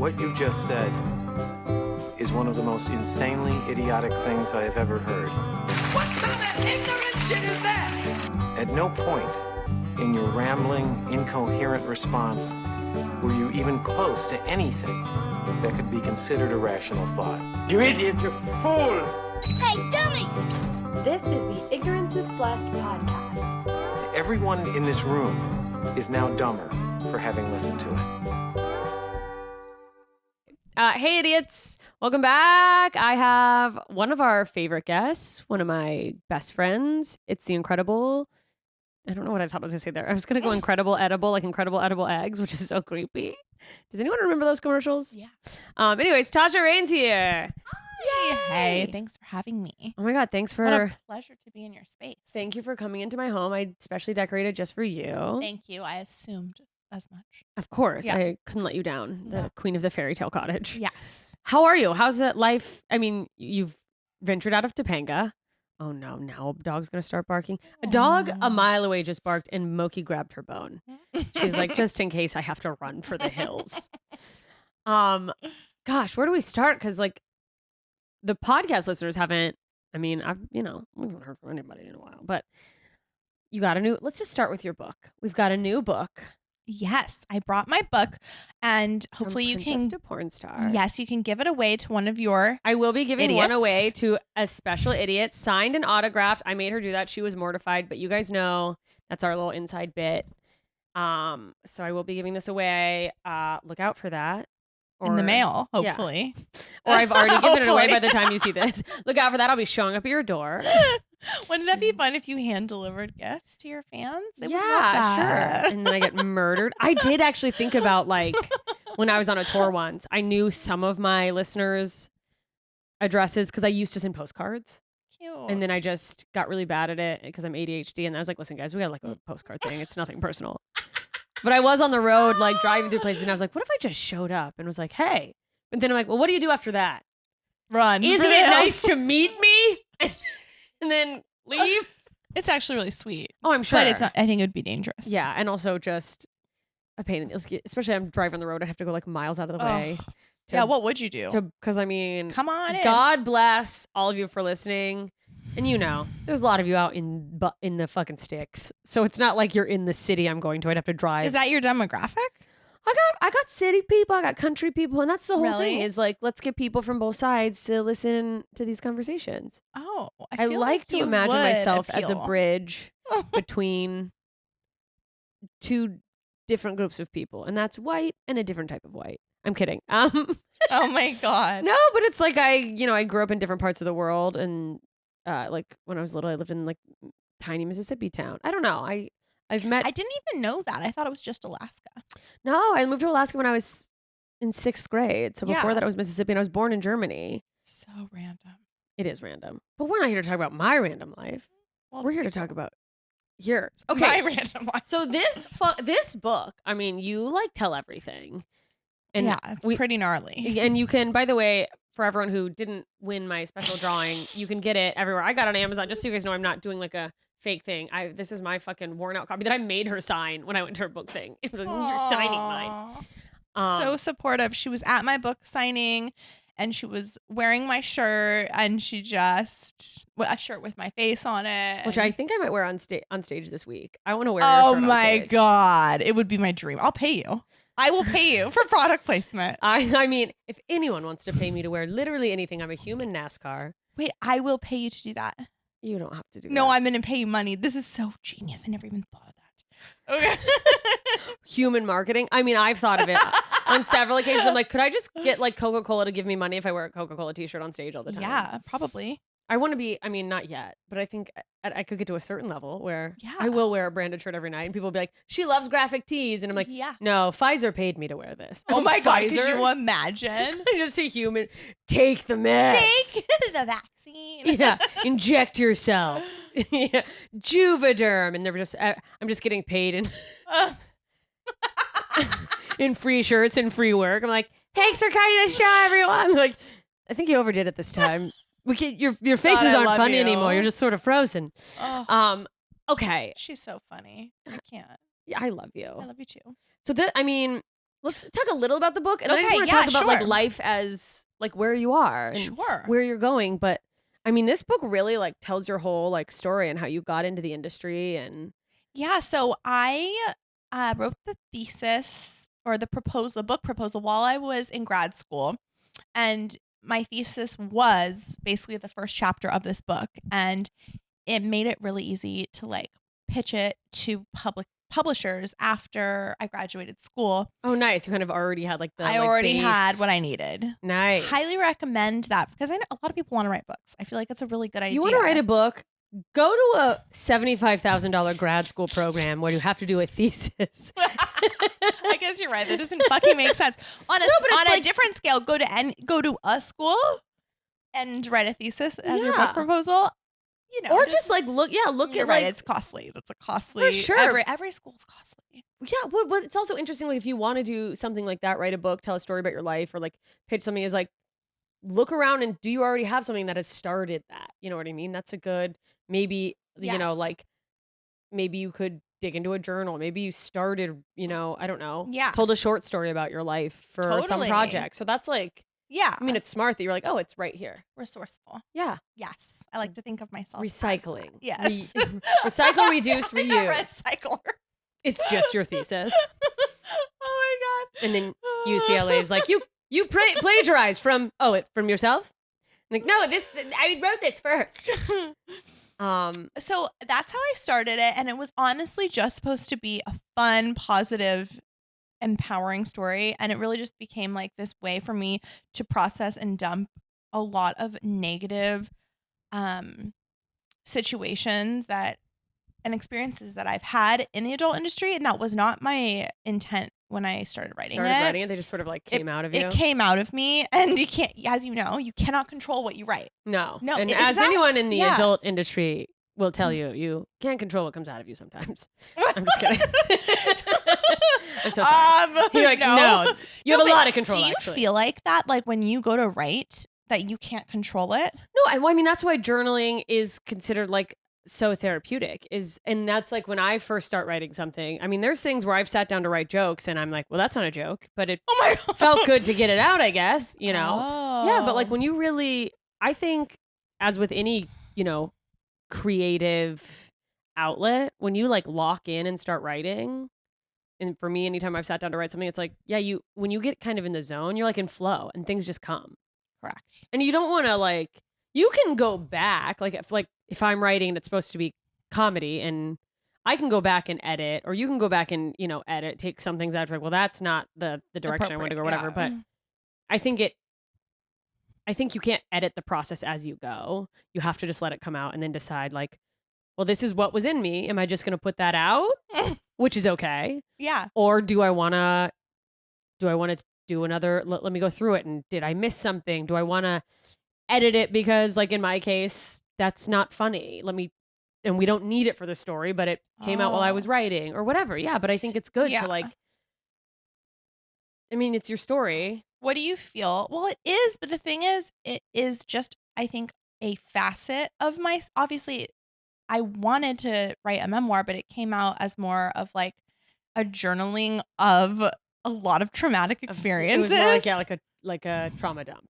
What you just said is one of the most insanely idiotic things I have ever heard. What kind of ignorant shit is that? At no point in your rambling, incoherent response were you even close to anything that could be considered a rational thought. You idiot, you fool! Hey, dummy! This is the Ignorance is Blessed podcast. Everyone in this room is now dumber for having listened to it. Hey, idiots. Welcome back. I have one of our favorite guests, one of my best friends. It's the incredible... I don't know what I thought I was going to say there. I was going to go incredible edible, like incredible edible eggs, which is so creepy. Does anyone remember those commercials? Yeah. Anyways, TASHA REIgn's here. Yay. Hey, thanks for having me. Oh my God, thanks for... What a pleasure to be in your space. Thank you for coming into my home. I specially decorated just for you. Thank you. I assumed as much. Of course. Yeah. I couldn't let you down. The queen of the fairy tale cottage. Yes. How are you? How's it life? I mean, you've ventured out of Topanga. Oh no, now a dog's gonna start barking. A dog a mile away just barked and Moki grabbed her bone. She's like, just in case I have to run for the hills. Gosh, where do we start? Because like the podcast listeners haven't, we haven't heard from anybody in a while, but you got let's just start with your book. We've got a new book. Yes, I brought my book, and hopefully you Princess can. to Pornstar. Yes, you can give it away to one of your. I will be giving idiots. one away to a special idiot, signed and autographed. I made her do that. She was mortified, but you guys know that's our little inside bit. So I will be giving this away. Look out for that. In the mail, hopefully. Yeah. Or I've already given it away by the time you see this. Look out for that. I'll be showing up at your door. Wouldn't that be fun if you hand-delivered gifts to your fans? They would love Yeah, that. sure. And then I get murdered. I did actually think about like when I was on a tour once, I knew some of my listeners' addresses because I used to send postcards. Cute. And then I just got really bad at it because I'm ADHD. And I was like, listen, guys, we got like a postcard thing. It's nothing personal. But I was on the road, like driving through places. And I was like, what if I just showed up and was like, hey. And then I'm like, well, what do you do after that? Run. Isn't it nice to meet me? And then leave? It's actually really sweet. Oh, I'm sure. But it's not, I think it would be dangerous. Yeah. And also just a pain in the ass. Especially I'm driving on the road. I have to go like miles out of the way. Yeah, what would you do? Because I mean, come on in. God bless all of you for listening. And you know, there's a lot of you out in the fucking sticks. So it's not like you're in the city I'm going to. I'd have to drive. Is that your demographic? I got city people, I got country people, and that's the whole thing Really? is like, let's get people from both sides to listen to these conversations. Oh, I feel like to you imagine would myself as a appeal. bridge between two different groups of people, and that's white and a different type of white. I'm kidding. Oh my God. No, but it's like I grew up in different parts of the world, and like when I was little, I lived in like tiny Mississippi town. I don't know. I've met. I didn't even know that. I thought it was just Alaska. No, I moved to Alaska when I was in 6th grade. So before Yeah. that, I was Mississippi, and I was born in Germany. So random. It is random, but we're not here to talk about my random life. Well, We're here to talk about yours. my Okay. random life. So this book, I mean, you like tell everything, and yeah, it's pretty gnarly. And you can, by the way, for everyone who didn't win my special drawing, you can get it everywhere. I got it on Amazon, just so you guys know I'm not doing like a fake thing. This is my fucking worn out copy that I made her sign when I went to her book thing. It was like, you're signing mine. So supportive. She was at my book signing, and she was wearing my shirt, and she just a shirt with my face on it, Which I think I might wear on stage this week. I want to wear. Oh your shirt on my stage. God, it would be my dream. I'll pay you. I will pay you for product placement. I mean, if anyone wants to pay me to wear literally anything, I'm a human NASCAR. Wait, I will pay you to do that. You don't have to do No, that. I'm going to pay you money. This is so genius. I never even thought of that. Okay. Human marketing. I mean, I've thought of it on several occasions. I'm like, could I just get like Coca-Cola to give me money if I wear a Coca-Cola t-shirt on stage all the time? Yeah, probably. I want to be, I mean, not yet, but I think I could get to a certain level where Yeah. I will wear a branded shirt every night and people will be like, she loves graphic tees. And I'm like, Yeah. no, Pfizer paid me to wear this. Oh my God, could Pfizer? you imagine? Just a human. Take the meds. Take the vaccine. Yeah. Inject yourself. Yeah. Juvederm. And they're just, I'm just getting paid in free shirts and free work. I'm like, thanks for coming to the show, everyone. Like, I think you overdid it this time. Your faces God, I aren't love funny you. anymore. You're just sort of frozen. Oh, Okay. she's so funny. I can't. Yeah, I love you. I love you too. So I mean, Let's talk a little about the book, and then I just Okay, want to yeah, talk about like sure. life as like where you are and Sure. where you're going. But I mean, this book really like tells your whole like story and how you got into the industry. And Yeah, so I wrote the thesis or the book proposal while I was in grad school. And my thesis was basically the first chapter of this book. And it made it really easy to like pitch it to publishers after I graduated school. oh, nice, you kind of already had like the I like, already base. had what I needed. Nice. Highly recommend that because I know a lot of people want to write books. I feel like it's a really good idea. You want to write a book? Go to a $75,000 grad school program where you have to do a thesis. I guess you're right. That doesn't fucking make sense. On a like- different scale, go to a school and write a thesis as your Yeah. book proposal. You know, Or just like look you're at right. like It's costly. That's a costly. For sure. Every school's costly. yeah, but it's also interesting like if you want to do something like that, write a book, tell a story about your life, or like pitch something is like look around and do you already have something that has started that? You know what I mean? That's a good maybe you know Yes. like maybe you could dig into a journal. Maybe you started, you know, I don't know. Yeah. Told a short story about your life for some Totally. project. So that's like Yeah. I mean it's smart that you're like, oh, it's right here. resourceful. Yeah. Yes. I like to think of myself as Recycling. that. Yes. Recycle, reduce, I'm a reuse. recycler. It's just your thesis. Oh my god. And then UCLA is like, you plagiarize from yourself? Like, no, I wrote this first. So that's how I started it, and it was honestly just supposed to be a fun, positive, empowering story, and it really just became like this way for me to process and dump a lot of negative situations and experiences that I've had in the adult industry, and that was not my intent when I started writing it. They just sort of like came out of you. It came out of me, and you can't, as you know, you cannot control what you wite. No. No, And exact- as anyone in the yeah. adult industry will tell you, you can't control what comes out of you sometimes. I'm just kidding. I'm so sorry. You're like, no, you have a but lot of control, Do you actually. feel like that, like when you go to write, that you can't control it? No, I mean, that's why journaling is considered like so therapeutic and that's like when I first start writing something. I mean, there's things where I've sat down to write jokes and I'm like, well, that's not a joke, but it Oh my god, felt good to get it out, I guess, you know? Oh. Yeah, but like when you really, I think as with any, you know, creative outlet, when you like lock in and start writing, and for me, anytime I've sat down to write something, it's like, yeah, when you get kind of in the zone, you're like in flow and things just come. Correct. And you don't want to like, you can go back, if I'm writing and it's supposed to be comedy and I can go back and edit, or you can go back and, you know, edit, take some things out, like, well, that's not the direction I want to go, whatever. Appropriate, But I think you can't edit the process as you go. You have to just let it come out and then decide like, well, this is what was in me. Am I just going to put that out? Which is okay. Yeah. Or do I want to do another, let me go through it. And did I miss something? Do I want to edit it because like in my case, that's not funny. And we don't need it for the story, but it came out while I was writing or whatever. Yeah. But I think it's good Yeah. to like, I mean, it's your story. What do you feel? Well, it is, but the thing is, it is just, I think, a facet of obviously, I wanted to write a memoir, but it came out as more of like a journaling of a lot of traumatic experiences. It was more like, yeah, like a trauma dump.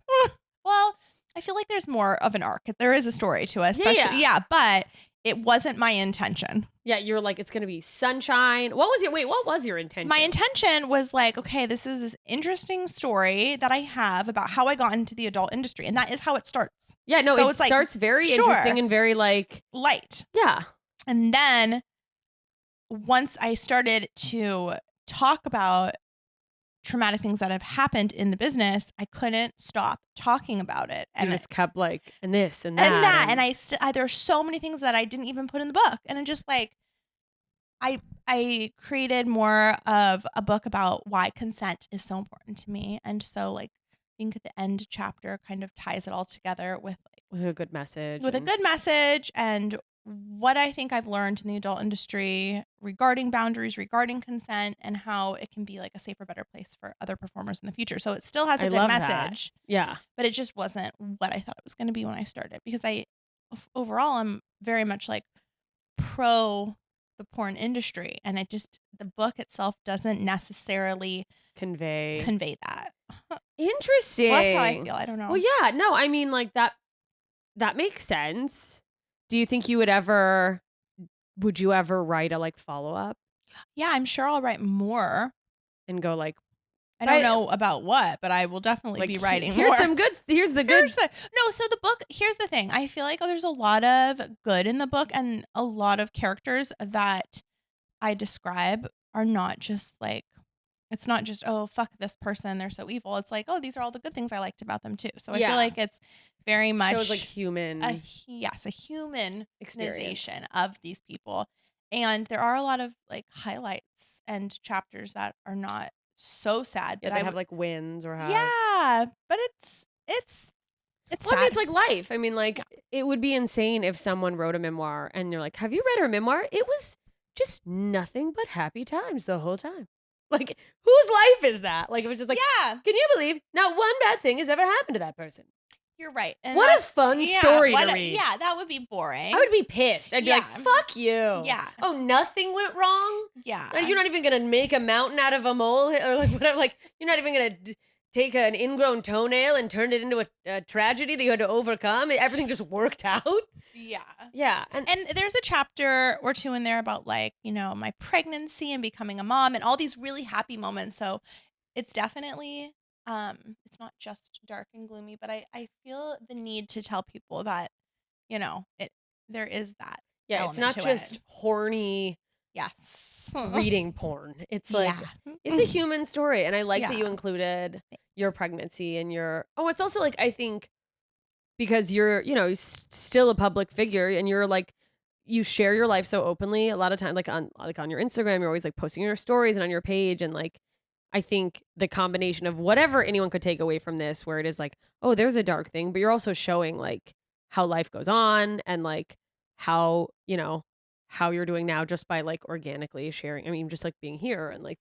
Well, I feel like there's more of an arc. There is a story to it, especially, Yeah. but it wasn't my intention. Yeah, you're like, it's going to be sunshine. What was your intention? My intention was like, okay, this is this interesting story that I have about how I got into the adult industry. And that is how it starts. Yeah, no, So it it's like, starts very sure. interesting and very like, Light. yeah. And then once I started to talk about traumatic things that have happened in the business, I couldn't stop talking about it. And And just kept like, and this and that. And there are so many things that I didn't even put in the book. And it just like, I created more of a book about why consent is so important to me. And so like, I think at the end chapter kind of ties it all together with a good message. a good message and what I think I've learned in the adult industry regarding boundaries, regarding consent, and how it can be like a safer, better place for other performers in the future. So it still has a good love message, that. Yeah. but it just wasn't what I thought it was going to be when I started, because overall, I'm very much like pro the porn industry. And the book itself doesn't necessarily convey that. Interesting. Well, that's how I feel. I don't know. Well, yeah, no, I mean, like that makes sense. Do you think would you ever write a like follow up Yeah, I'm sure I'll write more. and go like, I don't know about what, but I will definitely be writing here's more. some good, here's the good. So the book, here's the thing. I feel like there's a lot of good in the book, and a lot of characters that I describe are not just like, it's not just, oh, fuck this person, they're so evil. It's like, oh, these are all the good things I liked about them too. So I feel like it's very much shows like human. a humanization experience of these people. And there are a lot of like highlights and chapters that are not so sad. Yeah, but they have like wins or have. Yeah, but it's Well, I mean, sad. it's like life. I mean, like it would be insane if someone wrote a memoir and you're like, have you read her memoir? It was just nothing but happy times the whole time. Like, whose life is that? Like, it was just like, yeah, can you believe not one bad thing has ever happened to that person? you're right. And What a fun story to read. Yeah, that would be boring. I would be pissed. I'd be like, Yeah. fuck you. Yeah. Oh, nothing went wrong? Yeah. You're not even going to make a mountain out of a mole or like whatever. Like, you're not even going to take an ingrown toenail and turn it into a tragedy that you had to overcome. Everything just worked out. Yeah. Yeah. And there's a chapter or two in there about like, you know, my pregnancy and becoming a mom and all these really happy moments. So it's definitely it's not just dark and gloomy, but I feel the need to tell people that, you know, there is that. Yeah, it's not just horny yes reading porn. It's like it's a human story. And I like that you included your pregnancy and it's also like, I think because you're, you know, still a public figure and you're like, you share your life so openly a lot of time, like on your Instagram, you're always like posting your stories and on your page. And like, I think the combination of whatever anyone could take away from this, where it is like, oh, there's a dark thing, but you're also showing like how life goes on and like how, you know, how you're doing now just by like organically sharing. I mean, just like being here and like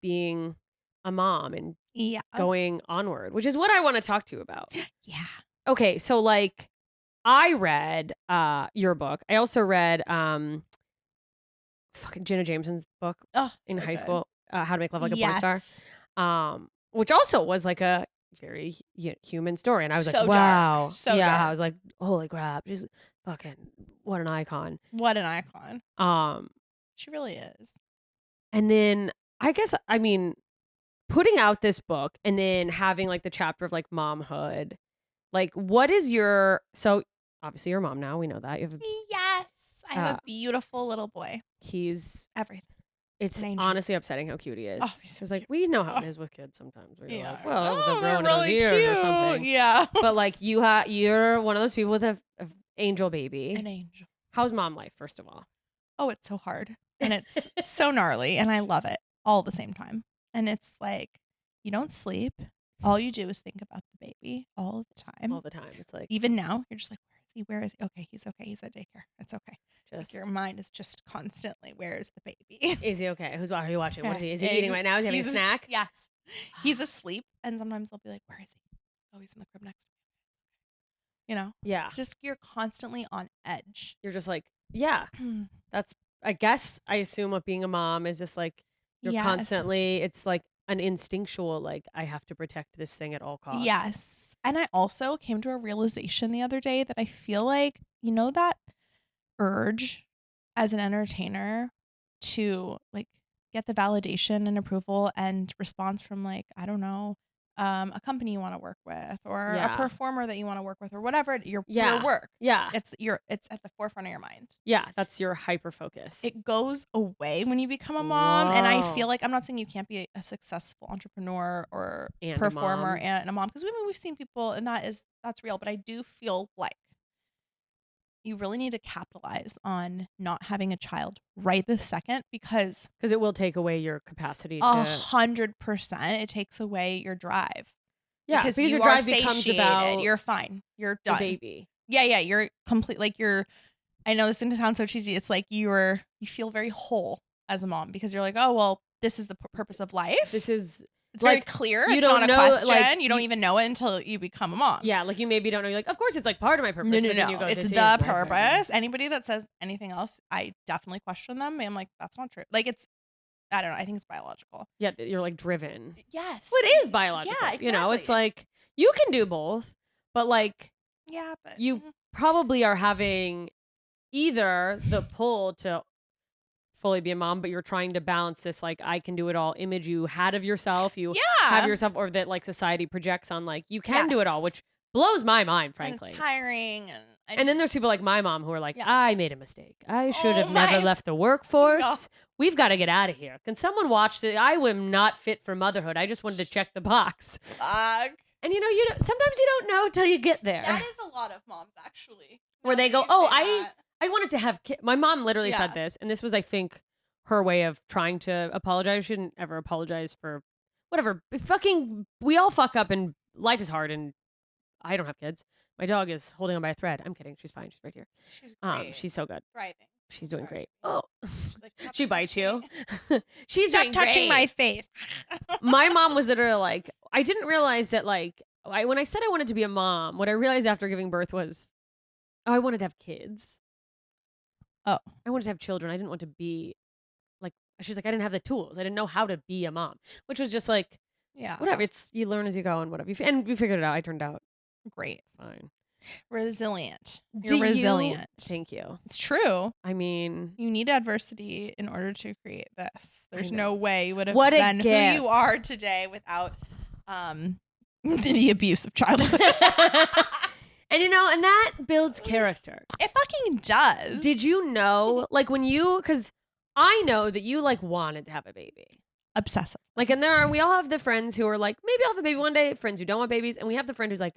being a mom and going onward, which is what I want to talk to you about. Yeah. Okay, so like I read your book. I also read fucking Jenna Jameson's book in high school, How to Make Love Like a Pornstar. Which also was like a very human story. And I was like, wow. So dark. I was like, holy crap. She's fucking, what an icon. What an icon. She really is. And then I guess, I mean, putting out this book and then having like the chapter of like momhood, like what is so obviously you're a mom now. We know that. You have yes. I have a beautiful little boy. He's everything. It's honestly upsetting how cute he is. Oh, he's Because like we know how it is with kids sometimes. Where you're like, well, oh, they're growing really those ears cute. or something. Yeah. But like you're one of those people with a angel baby. An angel. How's mom life, first of all? Oh, it's so hard. And it's so gnarly. And I love it all at the same time. And it's like, you don't sleep. All you do is think about the baby all the time. All the time. It's like, even now, you're just like, where is he? Where is he? Okay, he's okay. He's at daycare. It's okay. Just like your mind is just constantly, where is the baby? Is he okay? Are you watching? What is he? Is he eating right now? Is he having a snack? Yes. He's asleep. And sometimes I'll be like, where is he? Oh, he's in the crib next to me. You know? Yeah. Just you're constantly on edge. You're just like, yeah. That's, I guess, I assume what being a mom is just like, you're constantly, it's like an instinctual, like, I have to protect this thing at all costs. Yes. And I also came to a realization the other day that I feel like, you know, that urge as an entertainer to like get the validation and approval and response from like, I don't know, a company you want to work with or a performer that you want to work with or whatever your work. Yeah. It's at the forefront of your mind. Yeah. That's your hyper focus. It goes away when you become a mom. Whoa. And I feel like, I'm not saying you can't be a successful entrepreneur or performer and a mom. Because we've seen people and that's real. But I do feel like you really need to capitalize on not having a child right this second because it will take away your capacity to 100%. It takes away your drive. Yeah, because your drive becomes about you're fine. You're done. The baby. Yeah, you're complete. Like I know this doesn't sound so cheesy. It's like you feel very whole as a mom because you're like, oh well, this is the purpose of life. It's very clear. You it's don't not know, a question. like, you don't even know it until you become a mom. Yeah, like you maybe don't know. You're like, of course, it's like part of my purpose. No. But then you go, It's the purpose. Anybody that says anything else, I definitely question them. I'm like, that's not true. Like I don't know. I think it's biological. Yeah, you're like driven. Yes. Well, it is biological. Yeah, You know, it's exactly. like you can do both, but like Yeah, but you probably are having either the pull to fully be a mom, but you're trying to balance this like I can do it all image you had of yourself. You have yeah. yourself, or that like society projects on like you can do it all, Yes. which blows my mind, And frankly. it's tiring, and And then there's people like my mom who are like, Yeah. I made a mistake. I should Oh have never my left the workforce. God. We've got to get out of here. Can someone watch this? I am not fit for motherhood. I just wanted to check the box. fuck. And you know, sometimes you don't know till you get there. That is a lot of moms actually. Where Now they that go, you oh, say that. I wanted to have kids. My mom literally Yeah. said this, and this was, I think, her way of trying to apologize. She didn't ever apologize for whatever. We all fuck up, and life is hard, and I don't have kids. My dog is holding on by a thread. I'm kidding. She's fine. She's right here. She's great. She's so good. thriving. She's doing Sorry. great. Oh, She's like, "Stop she bites you. touching- She's Stop doing touching my great. face. My mom was literally like, I didn't realize that like when I said I wanted to be a mom, what I realized after giving birth was, oh, I wanted to have kids. Oh. I wanted to have children. I didn't want to be like, she's like, I didn't have the tools. I didn't know how to be a mom, which was just like, Yeah. whatever. It's, you learn as you go and whatever. And we figured it out. I turned out Great. fine. Resilient. Do You're you- resilient. Thank you. It's true. I mean, You need adversity in order to create this. There's know. no way you would have What a been who gift. you are today without the abuse of childhood. and you know, and that builds character. It fucking does. Did you know, like when you, because I know that you like wanted to have a baby. Obsessive. Like, and we all have the friends who are like, maybe I'll have a baby one day, friends who don't want babies. And we have the friend who's like,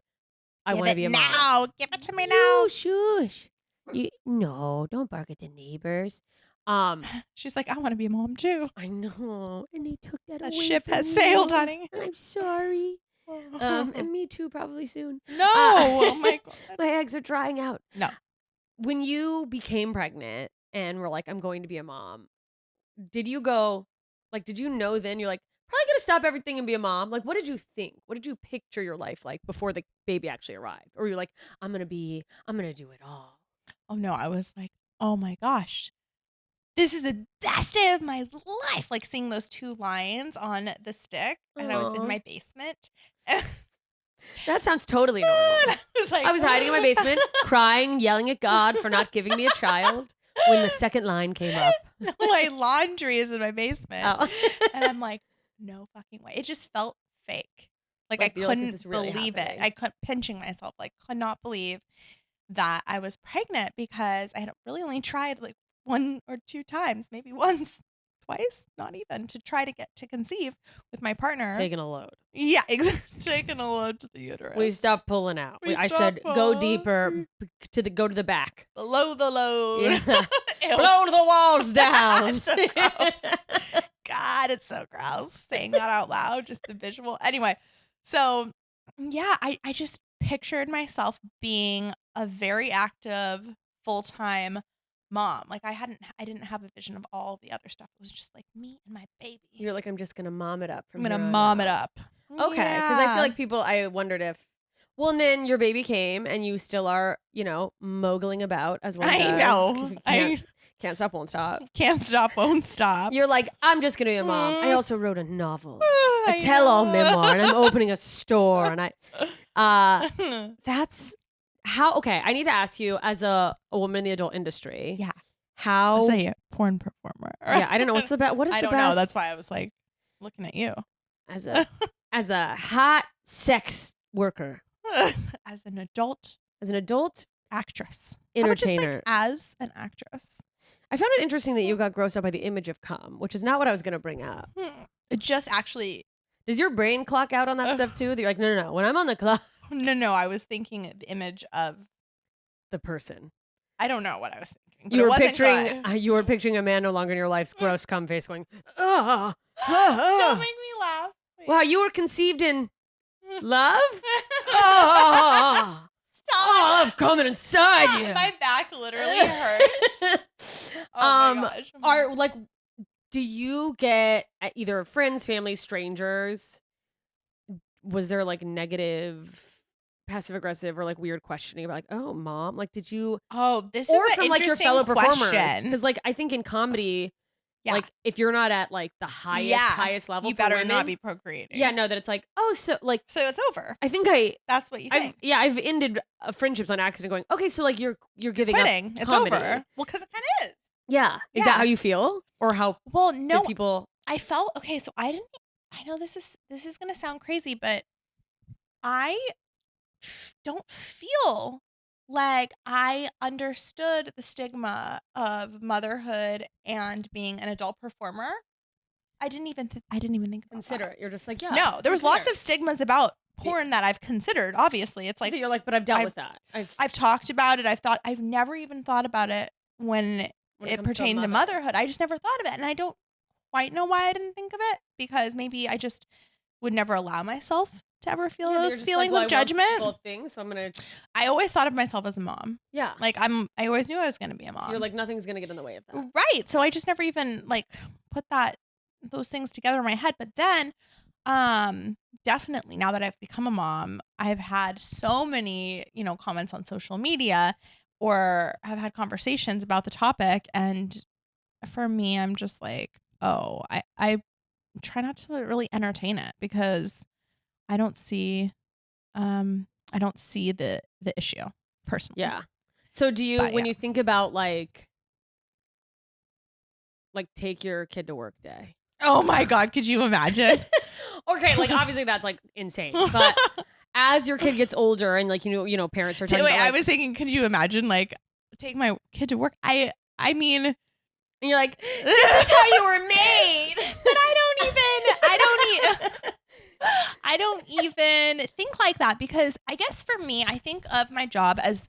I Give want to it be a mom. now. Give it to me now. No, shush. No, don't bark at the neighbors. She's like, I want to be a mom too. I know. And they took that That away ship from has me. sailed, honey. And I'm sorry. And me too, probably soon. no. Oh my God. My eggs are drying out. No. When you became pregnant and were like, I'm going to be a mom, did you go, like, did you know then you're like, probably gonna stop everything and be a mom? Like, what did you think? What did you picture your life like before the baby actually arrived? Or you're like, I'm gonna do it all. Oh no, I was like, oh my gosh, this is the best day of my life. Like seeing those two lines on the stick, and I was Aw. in my basement. And That sounds totally normal. I was like, I was hiding in my basement, crying, yelling at God for not giving me a child when the second line came up. my laundry is in my basement, Oh. and I'm like, no fucking way. It just felt fake. Like I you're like, is couldn't this really believe happening? it. I couldn't pinching myself. Like could not believe that I was pregnant because I had really only tried like 1 or 2 times, maybe once, twice, not even, to try to get to conceive with my partner. Taking a load. Yeah, exactly. Taking a load to the uterus. We stopped pulling out. We I stopped said, go pulling. deeper, go to the back. Below the load. Yeah. Ew. Blow the walls down. It's so gross. God, it's so gross saying that out loud, just the visual. Anyway, so yeah, I just pictured myself being a very active, full-time mom. Like I didn't have a vision of all the other stuff. It was just like me and my baby. You're like, I'm just gonna mom it up. I'm gonna mom it up. Okay, because I feel like people. I wondered if. Well, and then your baby came, and you still are, mogling about as one I does. know. Can't stop, won't stop. Can't stop, won't stop. You're like, I'm just gonna be a mom. I also wrote a novel, a I tell-all know. memoir, and I'm opening a store, and that's how. Okay, I need to ask you, as a woman in the adult industry, Yeah. how? Say it, porn performer. Yeah, I don't know what's the best. What is I the don't best? know. That's why I was like looking at you as a hot sex worker, as an adult as an adult actress. How about just, like, entertainer. as an actress. I found it interesting that you got grossed out by the image of cum, which is not what I was going to bring up. It just actually Does your brain clock out on that stuff too? That you're like, no. When I'm on the clock, no. I was thinking the image of the person. I don't know what I was thinking. But You it were wasn't picturing. good. You were picturing a man no longer in your life's gross cum face, going, ah, Don't make me laugh. Please. wow, you were conceived in love. Ah, Stop. love coming inside you. My back literally hurts. Oh my gosh. Are like, do you get either friends, family, strangers? Was there like negative, passive aggressive, or like weird questioning about like, oh, mom, like, did you, Oh, this or is an from like your interesting fellow performers? question. Because like I think in comedy, Yeah. Like if you're not at like the highest level, you for better women, not be procreating. Yeah, no, that it's like, oh, so like So it's over. I think That's what you think. I've ended friendships on accident going, okay, so like you're giving Quitting. up It's comedy. over. Well, because it kind of is. Yeah. Is Yeah. that how you feel? Or how Well, no, do people I felt okay. So I know this is gonna sound crazy, but I don't feel like I understood the stigma of motherhood and being an adult performer. I didn't even think about consider that. it? You're just like, yeah. No, there was lots consider of stigmas about porn that I've considered. Obviously, it's it. like You're like, but I've dealt with that. I've talked about it. I've never even thought about it when When it it comes to pertained to motherhood. I just never thought of it, and I don't quite know why I didn't think of it, because maybe I just would never allow myself to ever feel Yeah, you're those just feelings like, of well, I want judgment. both things, so I'm gonna. I always thought of myself as a mom. Yeah. Like I always knew I was going to be a mom. So you're like, nothing's gonna get in the way of that. Right. So I just never even like put those things together in my head. But then definitely now that I've become a mom, I've had so many, comments on social media or have had conversations about the topic. And for me, I'm just like, oh, I try not to really entertain it, because I don't see the issue personally. Yeah. So do you, But, when yeah. you think about like take your kid to work day? Oh my God, could you imagine? Okay, like obviously that's like insane, but as your kid gets older and like parents are talking Wait, about, I like, was thinking, could you imagine like taking my kid to work? I mean, and you're like, this is how you were made. but I don't even think like that, because I guess for me, I think of my job as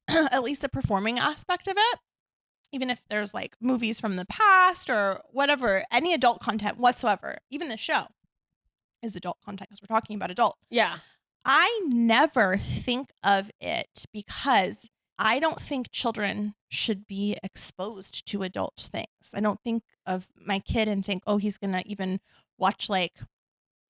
at least the performing aspect of it. Even if there's like movies from the past or whatever, any adult content whatsoever, even the show is adult content because we're talking about adult. Yeah. I never think of it, because I don't think children should be exposed to adult things. I don't think of my kid and think, oh, he's going to even watch like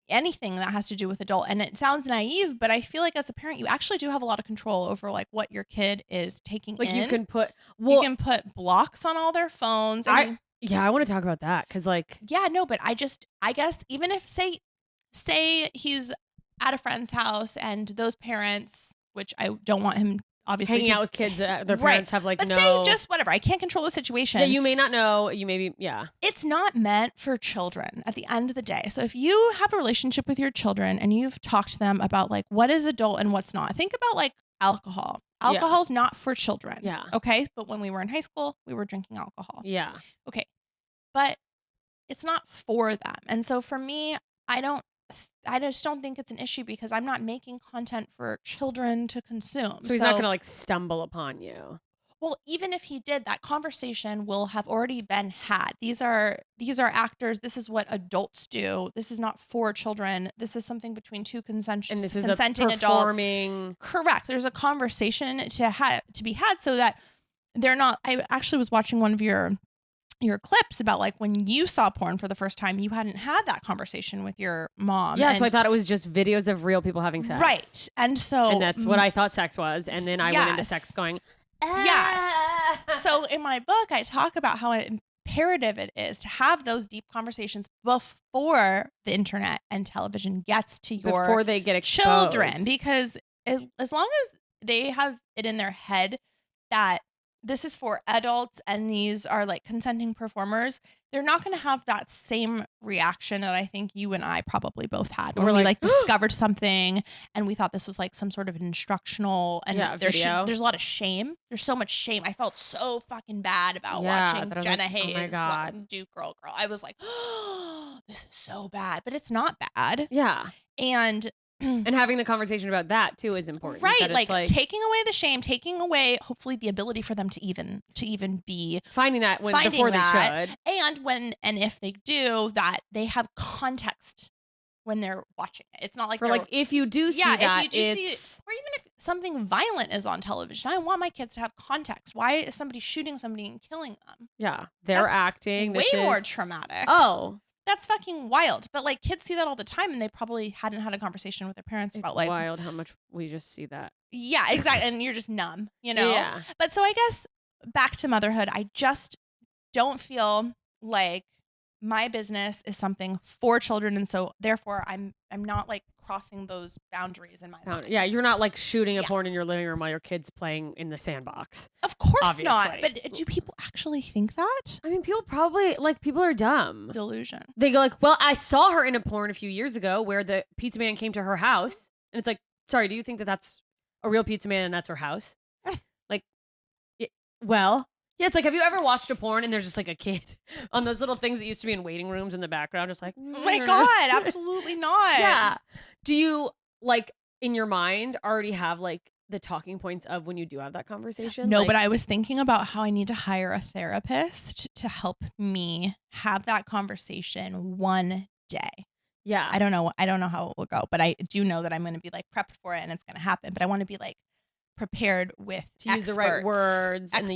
anything that has to do with adult. And it sounds naive, but I feel like as a parent, you actually do have a lot of control over like what your kid is taking Like in. you can put, you can put blocks on all their phones. I want to talk about that, because like, yeah, no, but I guess even if say he's at a friend's house and those parents, which I don't want him obviously hanging out with kids that their Right. parents have like but no. say just whatever. I can't control the situation. Yeah, you may not know. You maybe It's not meant for children at the end of the day. So if you have a relationship with your children and you've talked to them about like what is adult and what's not, think about like alcohol. Alcohol's not for children. Yeah. Okay. But when we were in high school, we were drinking alcohol. Yeah. Okay. But it's not for them. And so for me, I just don't think it's an issue, because I'm not making content for children to consume. So he's not going to like stumble upon you. Well, even if he did, that conversation will have already been had. These are actors. This is what adults do. This is not for children. This is something between two consenting And this is adults. performing. Correct. There's a conversation to be had, so that they're not. I actually was watching one of your clips about like when you saw porn for the first time, you hadn't had that conversation with your mom. Yeah, so I thought it was just videos of real people having sex. Right. And that's what I thought sex was. And then I went into sex going, yes. So in my book, I talk about how imperative it is to have those deep conversations before the internet and television gets to your before they get exposed. children, because as long as they have it in their head that this is for adults and these are like consenting performers, they're not going to have that same reaction that I think you and I probably both had when we like discovered something and we thought this was like some sort of instructional, and there's a lot of shame. There's so much shame. I felt so fucking bad about watching Jenna Hayes do Girl. I was like, oh, this is so bad, but it's not bad. Yeah. And having the conversation about that too is important. Right. Like taking away the shame, taking away hopefully the ability for them to even be finding that before they should. And if they do that, they have context when they're watching it. It's not like if you do see that, if you do see it, or even if something violent is on television, I want my kids to have context. Why is somebody shooting somebody and killing them? Yeah. They're acting. Way more traumatic. Oh. That's fucking wild. But like kids see that all the time, and they probably hadn't had a conversation with their parents about like wild how much we just see that. Yeah, exactly. And you're just numb, you know? Yeah. But so I guess back to motherhood, I just don't feel like my business is something for children, and so therefore I'm not like crossing those boundaries in my mind. Yeah, you're not like shooting a porn in Yes. your living room while your kid's playing in the sandbox. Of course not. Obviously. But do people actually think that? I mean, people probably like people are dumb. Delusion. They go like, well, I saw her in a porn a few years ago where the pizza man came to her house, and it's like, sorry, do you think that that's a real pizza man and that's her house? Like, well, yeah, it's like, have you ever watched a porn and there's just like a kid on those little things that used to be in waiting rooms in the background, just like, Oh my God, absolutely not. yeah. Do you like in your mind already have like the talking points of when you do have that conversation? No, Like, but I was thinking about how I need to hire a therapist to help me have that conversation one day. yeah, I don't know how it will go, but I do know that I'm going to be like prepped for it and it's going to happen. But I want to be like prepared with to use the right words and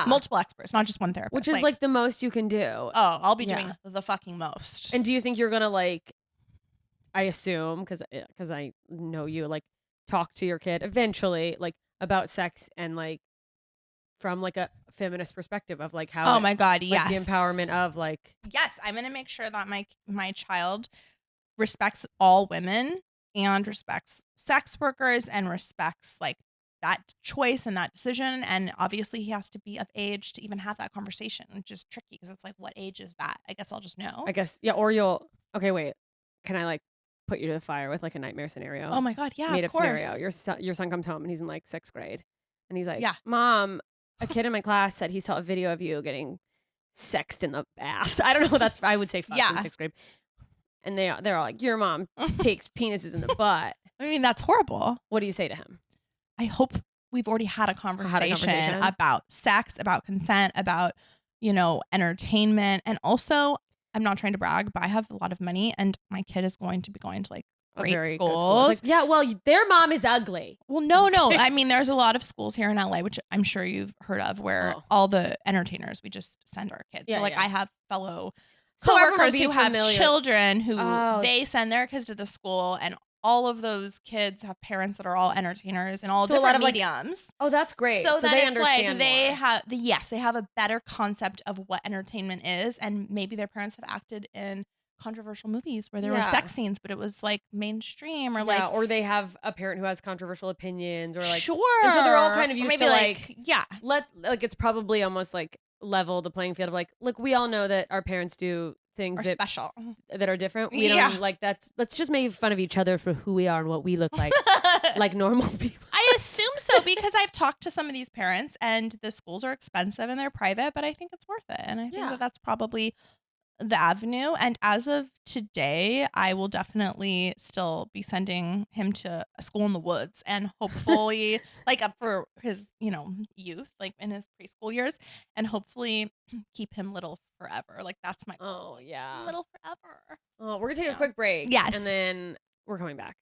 multiple experts, not just one therapist. which is like the most you can do. oh, I'll be Yeah. doing the fucking most. And do you think you're gonna like? I assume because I know you like talk to your kid eventually like about sex and like from like a feminist perspective of like how oh my God, like, yes, the empowerment of like yes, I'm going to make sure that my child respects all women and respects sex workers and respects like that choice and that decision. And obviously he has to be of age to even have that conversation, which is tricky because it's like, what age is that? I guess I'll just know. I guess yeah. Or you'll wait. Can I like put you to the fire with like a nightmare scenario? Oh my God, yeah, made of up course. scenario. Your son comes home and he's in like 6th grade, and he's like, Yeah. Mom, a kid in my class said he saw a video of you getting sexed in the ass. I don't know. That's I would say fuck Yeah. in 6th grade. And they're all like, your mom takes penises in the butt. I mean, that's horrible. What do you say to him? I hope we've already had a conversation about sex, about consent, about, entertainment. And also, I'm not trying to brag, but I have a lot of money and my kid is going to be going to like A great very good school. schools. Like, yeah, well, their mom is ugly. Well, no. I mean, there's a lot of schools here in LA, which I'm sure you've heard of, where all the entertainers, we just send our kids. Yeah, so like yeah. I have fellow So everyone coworkers be who have familiar. children who Oh. they send their kids to the school, and all of those kids have parents that are all entertainers in all So a lot different of, like, mediums. Oh, that's great. So then they it's like understand they more. have they have a better concept of what entertainment is, and maybe their parents have acted in controversial movies where there were Yeah. sex scenes, but it was like mainstream or Yeah, like or they have a parent who has controversial opinions or like sure. and so they're all kind of Or used maybe to like yeah. it's probably almost like level the playing field of like, look, we all know that our parents do things Or that special. that are different. We Yeah. don't like let's just make fun of each other for who we are and what we look like normal people. I assume so because I've talked to some of these parents and the schools are expensive and they're private, but I think it's worth it. And I think Yeah. that that's probably the avenue. And as of today, I will definitely still be sending him to a school in the woods and hopefully like up for his, youth, like in his preschool years, and hopefully keep him little forever. Like that's my goal. Oh, yeah. Little forever. Oh, we're gonna take a Yeah. quick break. Yes. And then we're coming back.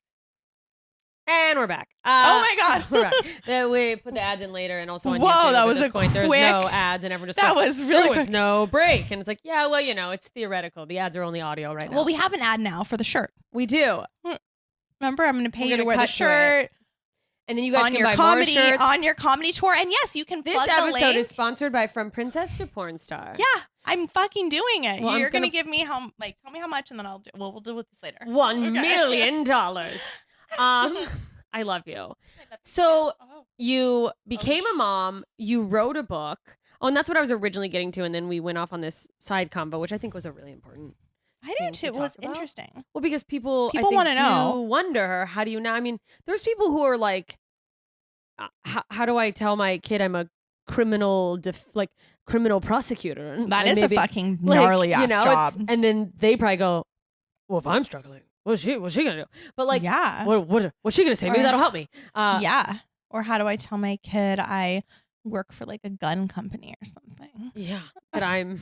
And we're back. Oh my God. We're back. Then we put the ads in later, and also on Whoa, YouTube, that at was this a point, there's quick- no ads, and everyone just That goes, was really there was quick. no break, and it's like, yeah, well, it's theoretical. The ads are only audio right now. Well, we have an ad now for the shirt. we do, Remember, I'm going to pay We're you to gonna wear the cut to shirt and then you guys on can your buy comedy more shirts. on your comedy tour. And yes, you can This plug the episode link. is sponsored by From Princess to Pornstar. Yeah, I'm fucking doing it. Well, I'm You're gonna gonna- give me tell me how much, and then I'll do. Well, we'll deal with this later. $1 Okay. million. I love you. So you became a mom. You wrote a book. Oh, and that's what I was originally getting to, and then we went off on this side convo, which I think was a really important. I do thing to too. It was talk about. interesting. Well, because people People want to know. Wonder how do you now? I mean, there's people who are like, how do I tell my kid I'm a criminal prosecutor? And That and is maybe, a fucking like, gnarly ass job. and then they probably go, well, if I'm struggling, what's she gonna do? But like, yeah, what's she gonna say? Maybe Or- that'll help me. yeah. Or how do I tell my kid I work for like a gun company or something? Yeah, that I'm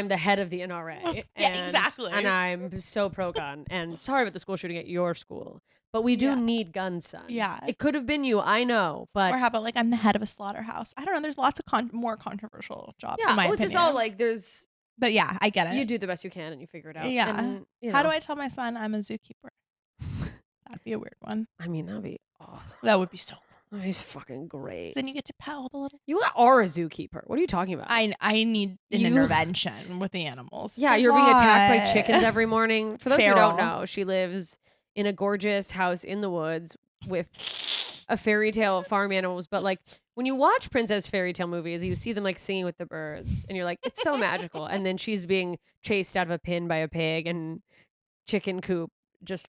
the head of the NRA. Yeah, and- exactly. And I'm so pro gun. And sorry about the school shooting at your school, but we do Yeah. need guns, son. Yeah. It could have been you, I know, but Or how about like I'm the head of a slaughterhouse? I don't know. There's lots of more controversial jobs. yeah, in my it's just opinion. all like there's But yeah, I get it. you do the best you can and you figure it out. Yeah. And, How do I tell my son I'm a zookeeper? That'd be a weird one. I mean, that'd be awesome. That would be so. Oh, he's fucking great. Then you get to pet all the little. You are a zookeeper. What are you talking about? I need an You- intervention with the animals. Yeah, It's a you're being attacked by lot. chickens every morning. For those who Feral. don't know, she lives in a gorgeous house in the woods with a fairy tale farm animals. But like when you watch princess fairy tale movies, you see them like singing with the birds, and you're like, it's so magical. And then she's being chased out of a pen by a pig, and chicken coop just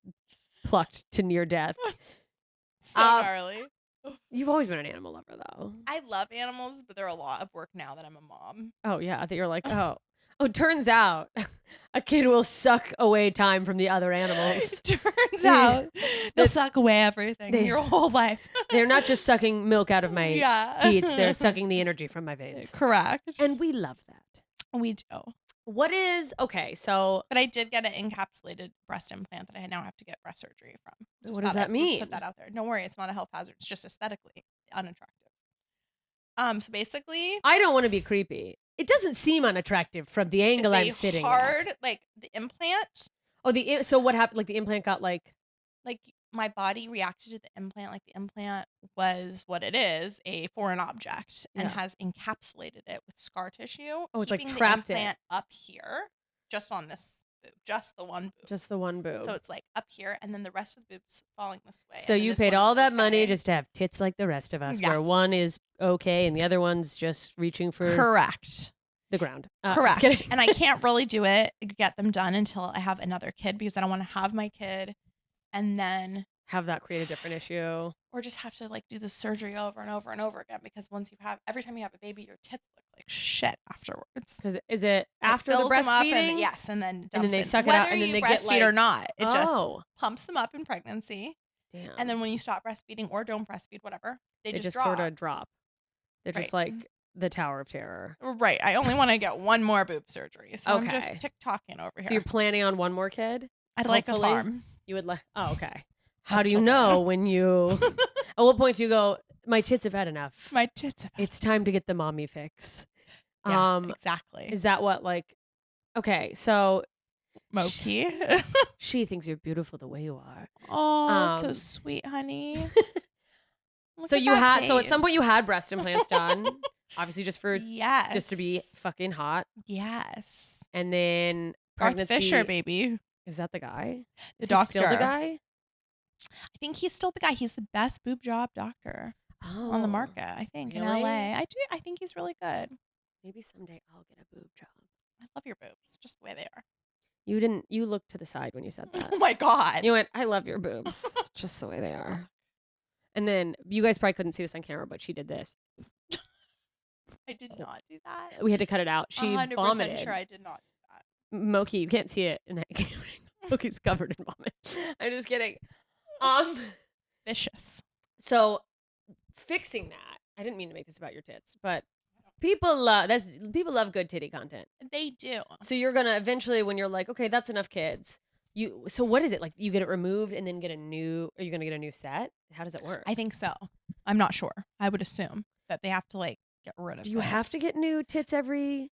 plucked to near death. So gnarly. You've always been an animal lover, though. I love animals, but they're a lot of work now that I'm a mom. Oh yeah, I think you're like, oh, turns out a kid will suck away time from the other animals. Turns out they'll suck away everything your whole life. They're not just sucking milk out of my Yeah. teats; they're sucking the energy from my veins, Correct. and we love that. We do. What is okay? So But I did get an encapsulated breast implant that I now have to get breast surgery from. Just What does thought that I would mean? Put that out there. Don't worry, it's not a health hazard. It's just aesthetically unattractive. So basically, I don't want to be creepy. It doesn't seem unattractive from the angle I'm it's a sitting. hard, At. like the implant, Oh, so what happened? Like the implant got like. like my body reacted to the implant like the implant was what it is, a foreign object, and Yeah. has encapsulated it with scar tissue. Oh, it's like keeping trapped the it. implant up here, just on this boob, just the one boob. Just the one boob. So it's like up here, and then the rest of the boob's falling this way. So and then you this paid one's all that money okay. just to have tits like the rest of us, where Yes. one is okay and the other one's just reaching for Correct. the ground. Just Correct. kidding. And I can't really get them done until I have another kid because I don't want to have my kid and then have that create a different issue. or just have to like do the surgery over and over and over again because every time you have a baby, your tits look like shit afterwards. Because is it after the fills them up breastfeeding? and, yes, and then then dumps they it. suck it out, Whether and then you they get, breastfeed or like- not. It just Oh, pumps them up in pregnancy, damn. and then when you stop breastfeeding or don't breastfeed, whatever, they they just sort drop. of drop. They're just Right. like the Tower of Terror. Right. I only want to get one more boob surgery, so I'm just Okay. TikToking over here. So you're planning on one more kid? I'd like a hopefully? farm. You would like? Oh, okay. How Of do you children. know when you? At what point do you go? My tits have had enough. My tits. It's time to get the mommy fix. Yeah, exactly. Is that what like? Okay, so Moki. she thinks you're beautiful the way you are. Oh, that's so Um, sweet, honey. Look So at you that had so at some face. point you had breast implants done, obviously just for Yes. just to be fucking hot, Yes. and then Garth pregnancy. Fisher, baby. Is that the guy? The Is he still the doctor. guy? I think he's still the guy. He's the best boob job doctor Oh, on the market, I think, in really? LA. I do. I think he's really good. Maybe someday I'll get a boob job. I love your boobs, just the way they are. You didn't. You looked to the side when you said that. Oh my God. You went, I love your boobs, just the way they are. And then you guys probably couldn't see this on camera, but she did this. I did not do that. We had to cut it out. She 100% vomited. sure I did not do that. Moki, you can't see it in that camera. Moki's covered in vomit. I'm just kidding. Vicious. So fixing that, I didn't mean to make this about your tits, but people love good titty content. They do. So you're gonna eventually, when you're like, okay, that's enough kids. So what is it like? You get it removed and then get a new? Are you gonna get a new set? How does it work? I think so. I'm not sure. I would assume that they have to like get rid of. Do you have to this. get new tits every?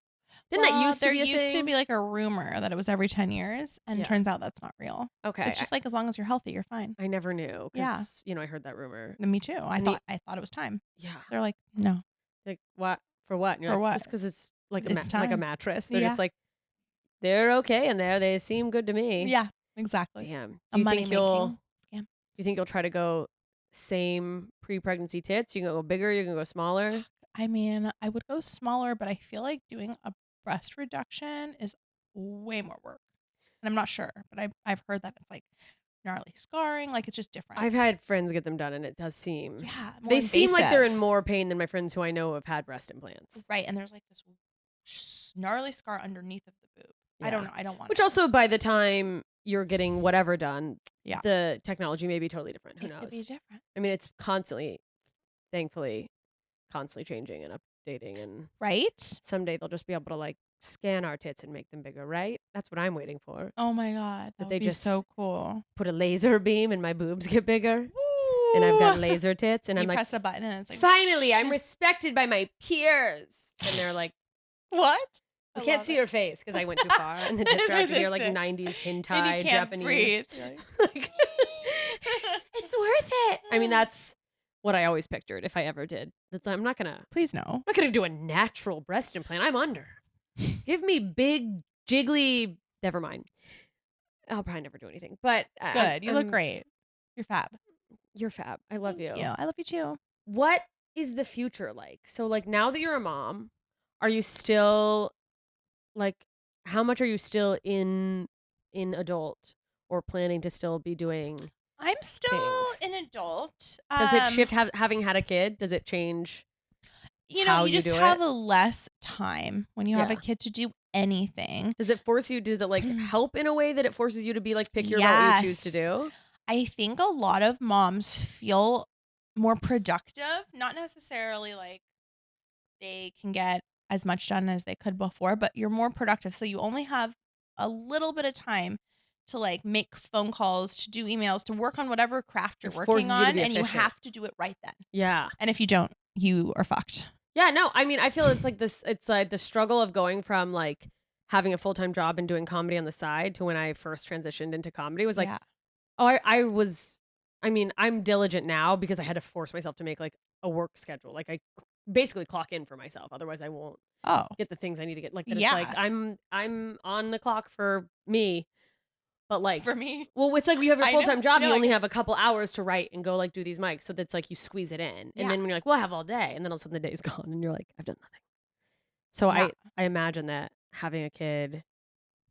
Didn't that Well, used to there be a used to thing? be like a rumor that it was every 10 years, and Yeah. turns out that's not real. Okay, It's just like as long as you're healthy, you're fine. I never knew. Yeah. 'Cause, I heard that rumor. And me too. I And thought it was time. Yeah. They're like, no. Like what? For what? And you're For like, what? Just because it's like a It's like a time. mattress. They're Yeah. just like, they're okay in there. They seem good to me. Yeah, exactly. Damn. A Do you money think you'll? making scam. Do you think you'll try to go same pre-pregnancy tits? You can go bigger. You can go smaller. I mean, I would go smaller, but I feel like doing a breast reduction is way more work. And I'm not sure, but I've heard that it's like gnarly scarring, like it's just different. I've had friends get them done, and it does seem. yeah, more They seem like they're in invasive. more pain than my friends who I know have had breast implants. Right, and there's like this gnarly scar underneath of the boob. I don't Yeah. know. I don't want Which it. also, by the time you're getting whatever done, Yeah. the technology may be totally different. Who It could knows? be different. I mean, it's thankfully, constantly changing and updating. And Right? someday they'll just be able to like scan our tits and make them bigger, right? That's what I'm waiting for. Oh my God. That That they would be just- so cool. Put a laser beam and my boobs get bigger, and I've got Woo! laser tits, and You I'm like, press a button and it's like, finally, I'm shit. respected by my peers. And they're like, What? you I can't love see it. your face because I went too far, and the tits are acting here like Listen. 90s hentai And you can't Japanese. breathe. You're like, Like, it's worth it. I mean, that's what I always pictured if I ever did. I'm not gonna Please no. do a natural breast implant. I'm under. Give me big jiggly. Never mind. I'll probably never do anything. But Good. You look great. You're fab. You're fab. I love Thank you. you. I love you too. What is the future like? So like now that you're a mom, are you still like how much are you still in adult or planning to still be doing I'm still things? an adult. Does it shift having had a kid? Does it change? You how know, you you just do have it? a less time when you have a Yeah. kid to do anything. Does it force you? Does it like help in a way that it forces you to be like pickier about what you choose to Yes. do? I think a lot of moms feel more productive, not necessarily like they can get as much done as they could before, but you're more productive. So you only have a little bit of time to like make phone calls, to do emails, to work on whatever craft you're It forces working you to on, be and you efficient. have to do it right then. Yeah. And if you don't, you are fucked. Yeah, no, I mean, I feel it's like this, it's like the struggle of going from like having a full-time job and doing comedy on the side to when I first transitioned into comedy was like, Yeah. oh, I mean, I'm diligent now because I had to force myself to make like a work schedule. Like I basically clock in for myself. Otherwise I won't Oh. get the things I need to get. Like that Yeah. it's like I'm on the clock for me. But like For me. well, it's like you have your I know. full-time job, No, you I only get- have a couple hours to write and go like do these mics. So that's like you squeeze it in. And Yeah. then when you're like, well, I have all day, and then all of a sudden the day's gone and you're like, I've done nothing. So Yeah. I imagine that having a kid,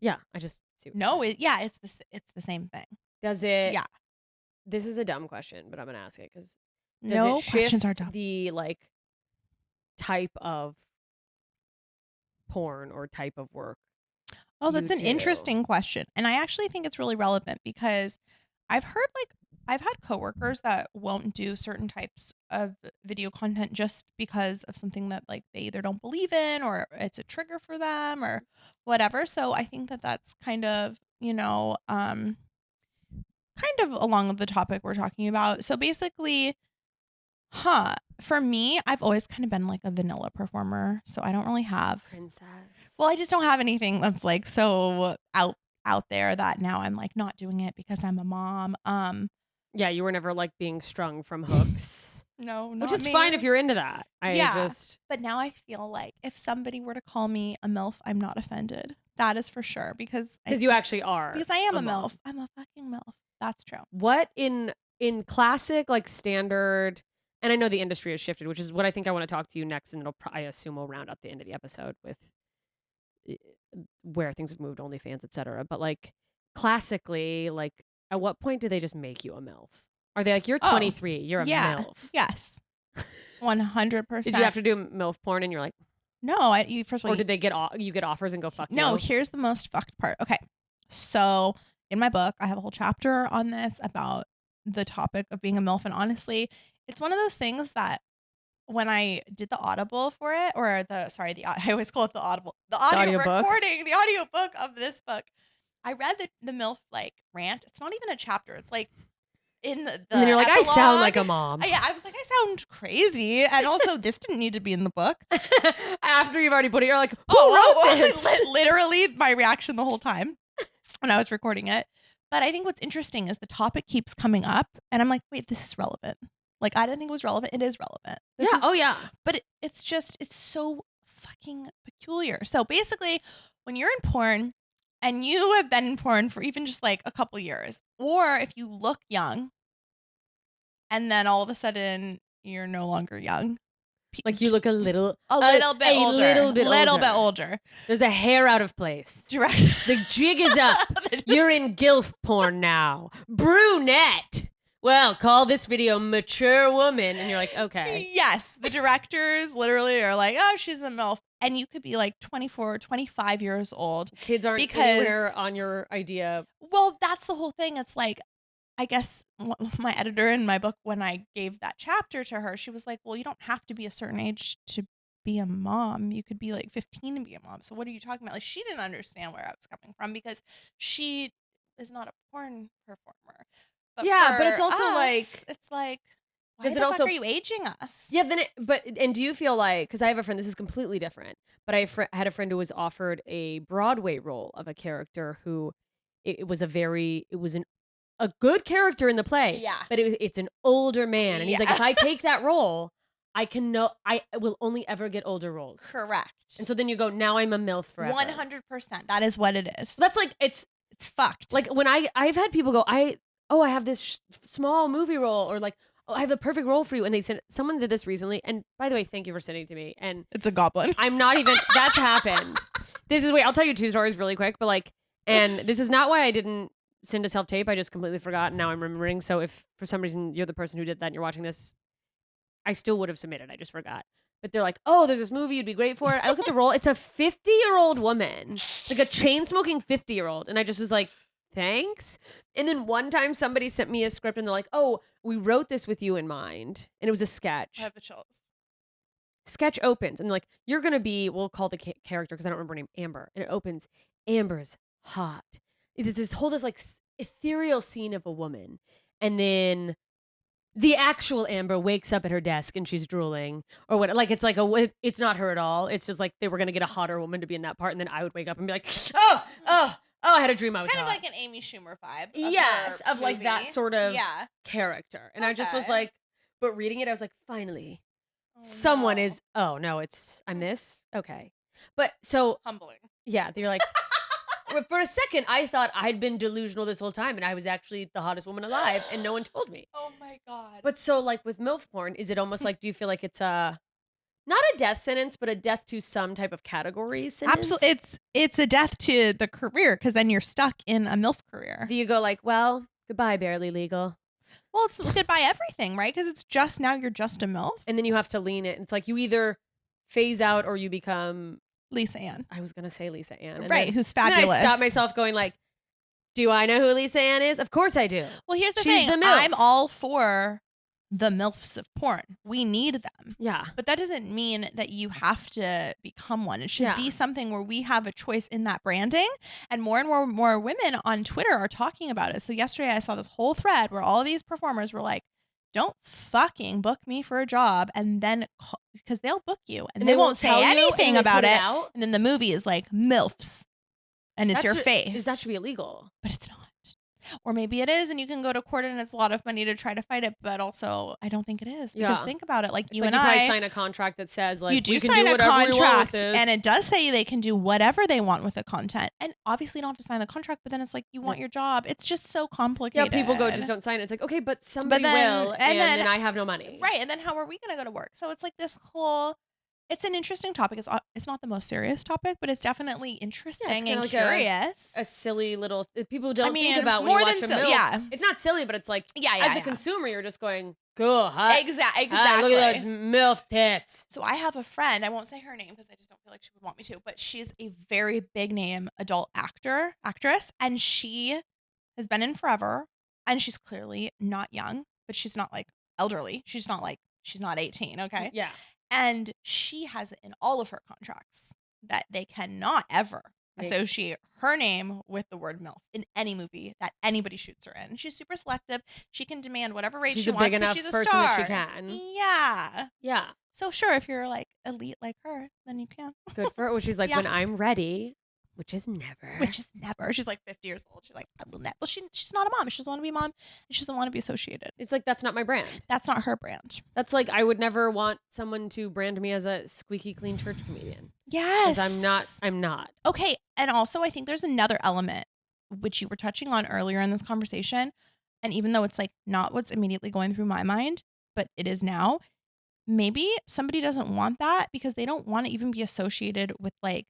yeah, I just see what you're No, saying. it's the same thing. Does it Yeah. This is a dumb question, but I'm gonna ask it because does No it questions are shift dumb. the like type of porn or type of work? Oh, that's you an do? interesting question. And I actually think it's really relevant because I've had coworkers that won't do certain types of video content just because of something that like they either don't believe in or it's a trigger for them or whatever. So I think that that's kind of, kind of along the topic we're talking about. So basically, for me, I've always kind of been like a vanilla performer. So I don't really have Princess. well, I just don't have anything that's like so out there that now I'm like not doing it because I'm a mom. Yeah, you were never like being strung from hooks. No, not Which is me. fine if you're into that. Yeah. But now I feel like if somebody were to call me a MILF, I'm not offended. That is for sure because you actually are. because I am a mom. MILF. I'm a fucking MILF. That's true. What in classic like standard, and I know the industry has shifted, which is what I think I want to talk to you next, and I assume we'll round up the end of the episode with where things have moved, OnlyFans, etc. But like classically, like at what point do they just make you a MILF? Are they like you're 23, you're a MILF? Yes. 100%. Did you have to do MILF porn and you're like, No, you first of all or did they get you get offers and go fuck No, you? here's the most fucked part. Okay. So in my book, I have a whole chapter on this about the topic of being a MILF. And honestly, it's one of those things that when I did the Audible for it, or I always call it the Audible, the audio audiobook? recording, the audiobook of this book, I read the MILF like rant. It's not even a chapter. It's like in the and then you're like, I sound epilogue. like a mom. Yeah, I was like, I sound crazy. And also, this didn't need to be in the book. After you've already put it, you're like, who wrote this? Literally my reaction the whole time when I was recording it. But I think what's interesting is the topic keeps coming up and I'm like, wait, this is relevant. Like, I didn't think it was relevant. It is relevant. This Yeah. is- Oh yeah. But it's so fucking peculiar. So basically, when you're in porn and you have been in porn for even just like a couple years, or if you look young and then all of a sudden you're no longer young. Like you look a little bit older. little bit older. There's a hair out of place. Direct. The jig is up. You're in gilf porn now. Brunette. Well, call this video mature woman. And you're like, okay. Yes. The directors literally are like, oh, she's a MILF. And you could be like 24, 25 years old. Kids aren't Because- anywhere on your idea. Well, that's the whole thing. It's like, I guess my editor in my book, when I gave that chapter to her, she was like, well, you don't have to be a certain age to be a mom. You could be like 15 and be a mom. So what are you talking about? Like, she didn't understand where I was coming from because she is not a porn performer. But Yeah, but for it's also us, like- it's like, why Does the it fuck also- are you aging us? Yeah, then and do you feel like, because I have a friend, this is completely different, but I had a friend who was offered a Broadway role of a character who it was an a good character in the play. Yeah. But it's an older man. And he's like, Yeah. if I take that role, I will only ever get older roles. Correct. And so then you go, now I'm a MILF forever. 100%. That is what it is. That's like, it's fucked. like when I've had people go, I have this small movie role, or like, oh, I have the perfect role for you. And they said, someone did this recently. And by the way, thank you for sending it to me. And it's a goblin. I'm not even, that's happened. I'll tell you 2 stories really quick, but like, and this is not why I didn't send a self-tape. I just completely forgot. And now I'm remembering. So if for some reason you're the person who did that and you're watching this, I still would have submitted. I just forgot. But they're like, oh, there's this movie. You'd be great for it. I look at the role. It's a 50-year-old woman, like a chain-smoking 50-year-old. And I just was like, thanks. And then one time somebody sent me a script and they're like, oh, we wrote this with you in mind. And it was a sketch. I have the chills. Sketch opens and like, you're going to be, we'll call the character because I don't remember her name, Amber. And it opens, Amber's hot. It's this like ethereal scene of a woman. And then the actual Amber wakes up at her desk and she's drooling or what, like, it's like it's not her at all. It's just like they were going to get a hotter woman to be in that part. And then I would wake up and be like, oh, I had a dream I was kind hot. of like an Amy Schumer vibe. Yes. Of like that sort of character. And I just was Okay. like, but reading it, I was like, finally, someone no. is, I'm this. Okay. But so, Humbling. yeah, you're like, for a second, I thought I'd been delusional this whole time and I was actually the hottest woman alive and no one told me. Oh my God. But so like with MILF porn, is it almost like, do you feel like it's not a death sentence, but a death to some type of category sentence? Absolutely. It's a death to the career because then you're stuck in a MILF career. Do you go like, well, goodbye, barely legal. Well, it's goodbye everything, right? Because it's just now you're just a MILF. And then you have to lean it. It's like you either phase out or you become Lisa Ann. I was going to say Lisa Ann. And Right, then, who's and then fabulous. I stopped myself going like, do I know who Lisa Ann is? Of course I do. Well, here's the She's thing. the MILF. I'm all for the MILFs of porn. We need them. Yeah. But that doesn't mean that you have to become one. It should be something where we have a choice in that branding. And more women on Twitter are talking about it. So yesterday I saw this whole thread where all these performers were like, don't fucking book me for a job. And then, because they'll book you and they won't say tell you, anything and they about put it. out. And then the movie is like MILFs. And it's your face. That should be illegal. But it's not. Or maybe it is, and you can go to court, and it's a lot of money to try to fight it. But also, I don't think it is because think about it. Like it's you like and you I probably sign a contract that says like you do we can sign do a whatever we want with contract, this. and it does say they can do whatever they want with the content. And obviously, you don't have to sign the contract. But then it's like you want your job. It's just so complicated. Yeah, people go just don't sign it. It's like okay, but somebody will, and then I have no money. Right, and then how are we going to go to work? So it's like this whole. It's an interesting topic. It's not the most serious topic, but it's definitely interesting and like curious. A silly little people don't think about when more you watch than a MILF. Yeah, it's not silly, but it's like as a consumer, you're just going, "Go hot." Exactly. Look at those MILF tits. So I have a friend. I won't say her name because I just don't feel like she would want me to. But she's a very big name adult actress, and she has been in forever. And she's clearly not young, but she's not like elderly. She's not 18. Okay. Yeah. And she has it in all of her contracts that they cannot ever associate her name with the word MILF in any movie that anybody shoots her in. She's super selective. She can demand whatever rate she wants because she's a person star. that she can. Yeah. Yeah. So sure, if you're like elite like her, then you can. Good for her. Well, she's like, when I'm ready, which is never. She's like 50 years old. She's like, I will never. Well, she's not a mom. She doesn't want to be a mom. And she doesn't want to be associated. It's like, that's not my brand. That's not her brand. That's like, I would never want someone to brand me as a squeaky clean church comedian. Yes. I'm not. Okay. And also, I think there's another element which you were touching on earlier in this conversation. And even though it's like not what's immediately going through my mind, but it is now, maybe somebody doesn't want that because they don't want to even be associated with like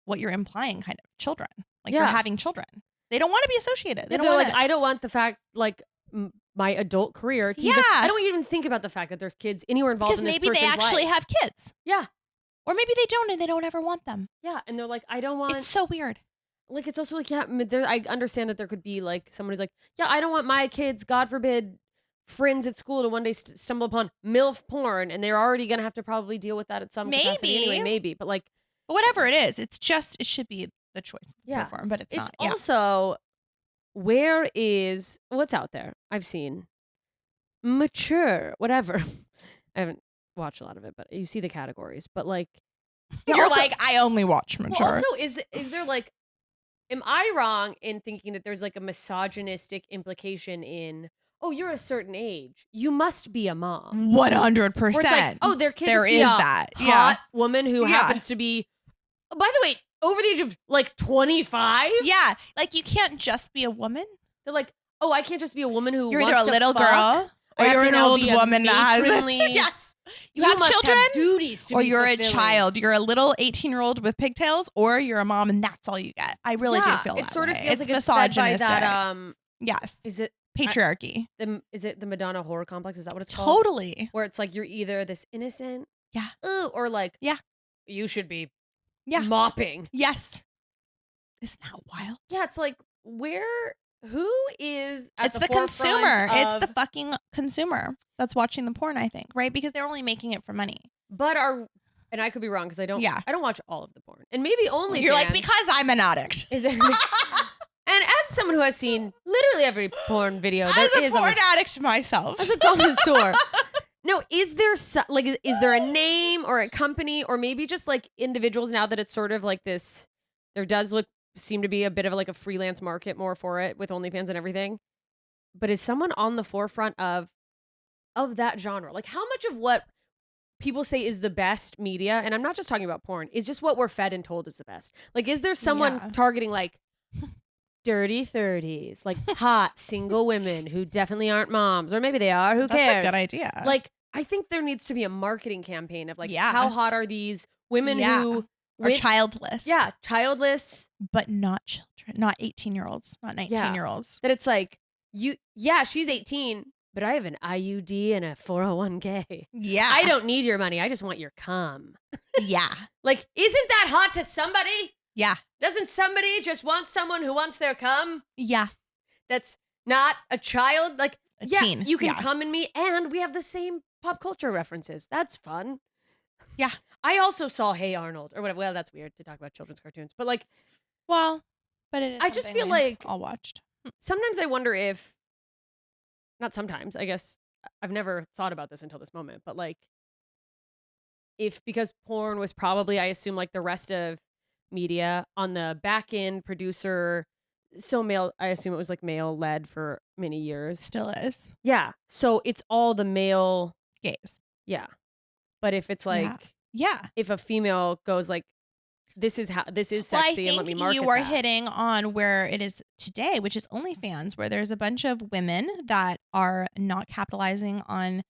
what you're implying, kind of children. Like you're having children. They don't want to be associated. They don't want like, I don't want the fact like my adult career to even, I don't even think about the fact that there's kids anywhere involved in this person's because maybe they actually life. have kids. Yeah. Or maybe they don't and they don't ever want them. Yeah. And they're like, I don't want. It's so weird. Like, it's also like, I understand that there could be like someone who's like, yeah, I don't want my kids, God forbid, friends at school to one day stumble upon MILF porn. And they're already going to have to probably deal with that at some capacity anyway. Maybe. But like. But whatever it is, it should be the choice for, but it's not. Also, what's out there? I've seen mature, whatever. I haven't watched a lot of it, but you see the categories. But like, you're also, like, I only watch mature. Well, also, is there like am I wrong in thinking that there's like a misogynistic implication in, oh, you're a certain age, you must be a mom? 100%. Where it's like, oh, there can't There just be is a that. hot woman who Yeah. happens to be, by the way, over the age of like 25. Yeah. Like you can't just be a woman. They're like, oh, I can't just be a woman who You're wants either a to little fuck, girl I or have you're to an now old be a woman that has matronly- yes. You You have must children, have duties to or be you're a fulfilling. child. You're a little 18-year-old with pigtails, or you're a mom, and that's all you get. I really do feel it that sort of way. feels It's like it's fed by misogynistic. that. Yes, Is it patriarchy. is it the Madonna horror complex? Is that what it's called? Totally. Where it's like you're either this innocent, Yeah. or like, Yeah. you should be Yeah. mopping. Yes. Isn't that wild? Yeah, it's like who is at It's the forefront consumer. It's the of- fucking consumer that's watching the porn, I think, right? Because they're only making it for money. but and I could be wrong because I don't watch all of the porn, and maybe only You're like, because I'm an addict. is it. And as someone who has seen literally every porn video, As that a is porn addict myself. as a connoisseur. No, is there is there a name or a company or maybe just like individuals now that it's sort of like this? There does seem to be a bit of like a freelance market more for it with OnlyFans and everything. But is someone on the forefront of that genre? Like how much of what people say is the best media, and I'm not just talking about porn, is just what we're fed and told is the best. Like, is there someone targeting like dirty 30s, like hot single women who definitely aren't moms, or maybe they are, who cares? That's a good idea. Like, I think there needs to be a marketing campaign of like, Yeah. how hot are these women who are childless. Yeah, childless. But not children, not 18-year-olds, not 19-year-olds. That it's like, she's 18, but I have an IUD and a 401k. Yeah. I don't need your money. I just want your cum. Yeah. Like, isn't that hot to somebody? Yeah. Doesn't somebody just want someone who wants their cum? Yeah. That's not a child? Like, A teen. you can Yeah. come in me, and we have the same pop culture references. That's fun. Yeah. I also saw Hey Arnold, or whatever. Well, that's weird to talk about children's cartoons. But, like, Well, but it is I just something feel we like all watched. sometimes I wonder if, not sometimes, I guess, I've never thought about this until this moment, but like, because porn was probably, I assume, like the rest of media on the back end producer, so male, I assume it was like male led for many years. Still is. Yeah. So it's all the male. Gays. Yeah. But if it's like, Yeah. if a female goes like, this is sexy, Well, I and let me think market you are that. hitting on where it is today, which is OnlyFans, where there's a bunch of women that are not capitalizing on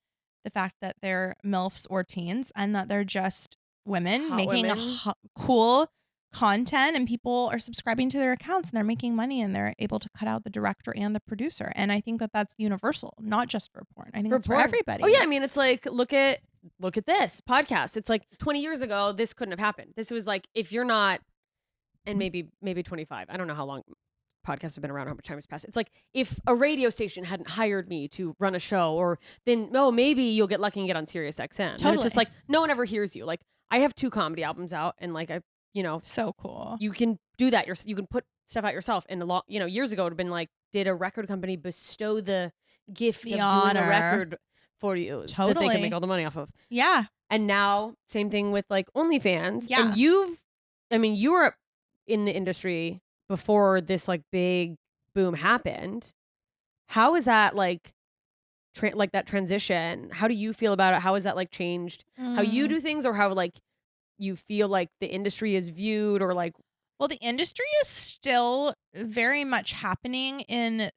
the fact that they're MILFs or teens and that they're just women Hot making women. cool content, and people are subscribing to their accounts and they're making money and they're able to cut out the director and the producer. And I think that that's universal, not just for porn. I think it's for porn. everybody. Oh yeah, I mean, it's like, look at this podcast. It's like 20 years ago, this couldn't have happened. This was like, if you're not, and maybe 25. I don't know how long podcasts have been around, how much time has passed. It's like, if a radio station hadn't hired me to run a show, or then maybe you'll get lucky and get on Sirius XM. And it's Totally. just like, no one ever hears you. Like, I have 2 comedy albums out, and like, So cool. you can do that. You can put stuff out yourself. And years ago, it would have been like, did a record company bestow the gift The of doing honor. a record for you that they Totally. can make all the money off of? Yeah. And now, same thing with like OnlyFans. Yeah. And you were in the industry before this like big boom happened. How is that like, like that transition? How do you feel about it? How has that like changed how you do things, or how like you feel like the industry is viewed, or like? Well, the industry is still very much happening in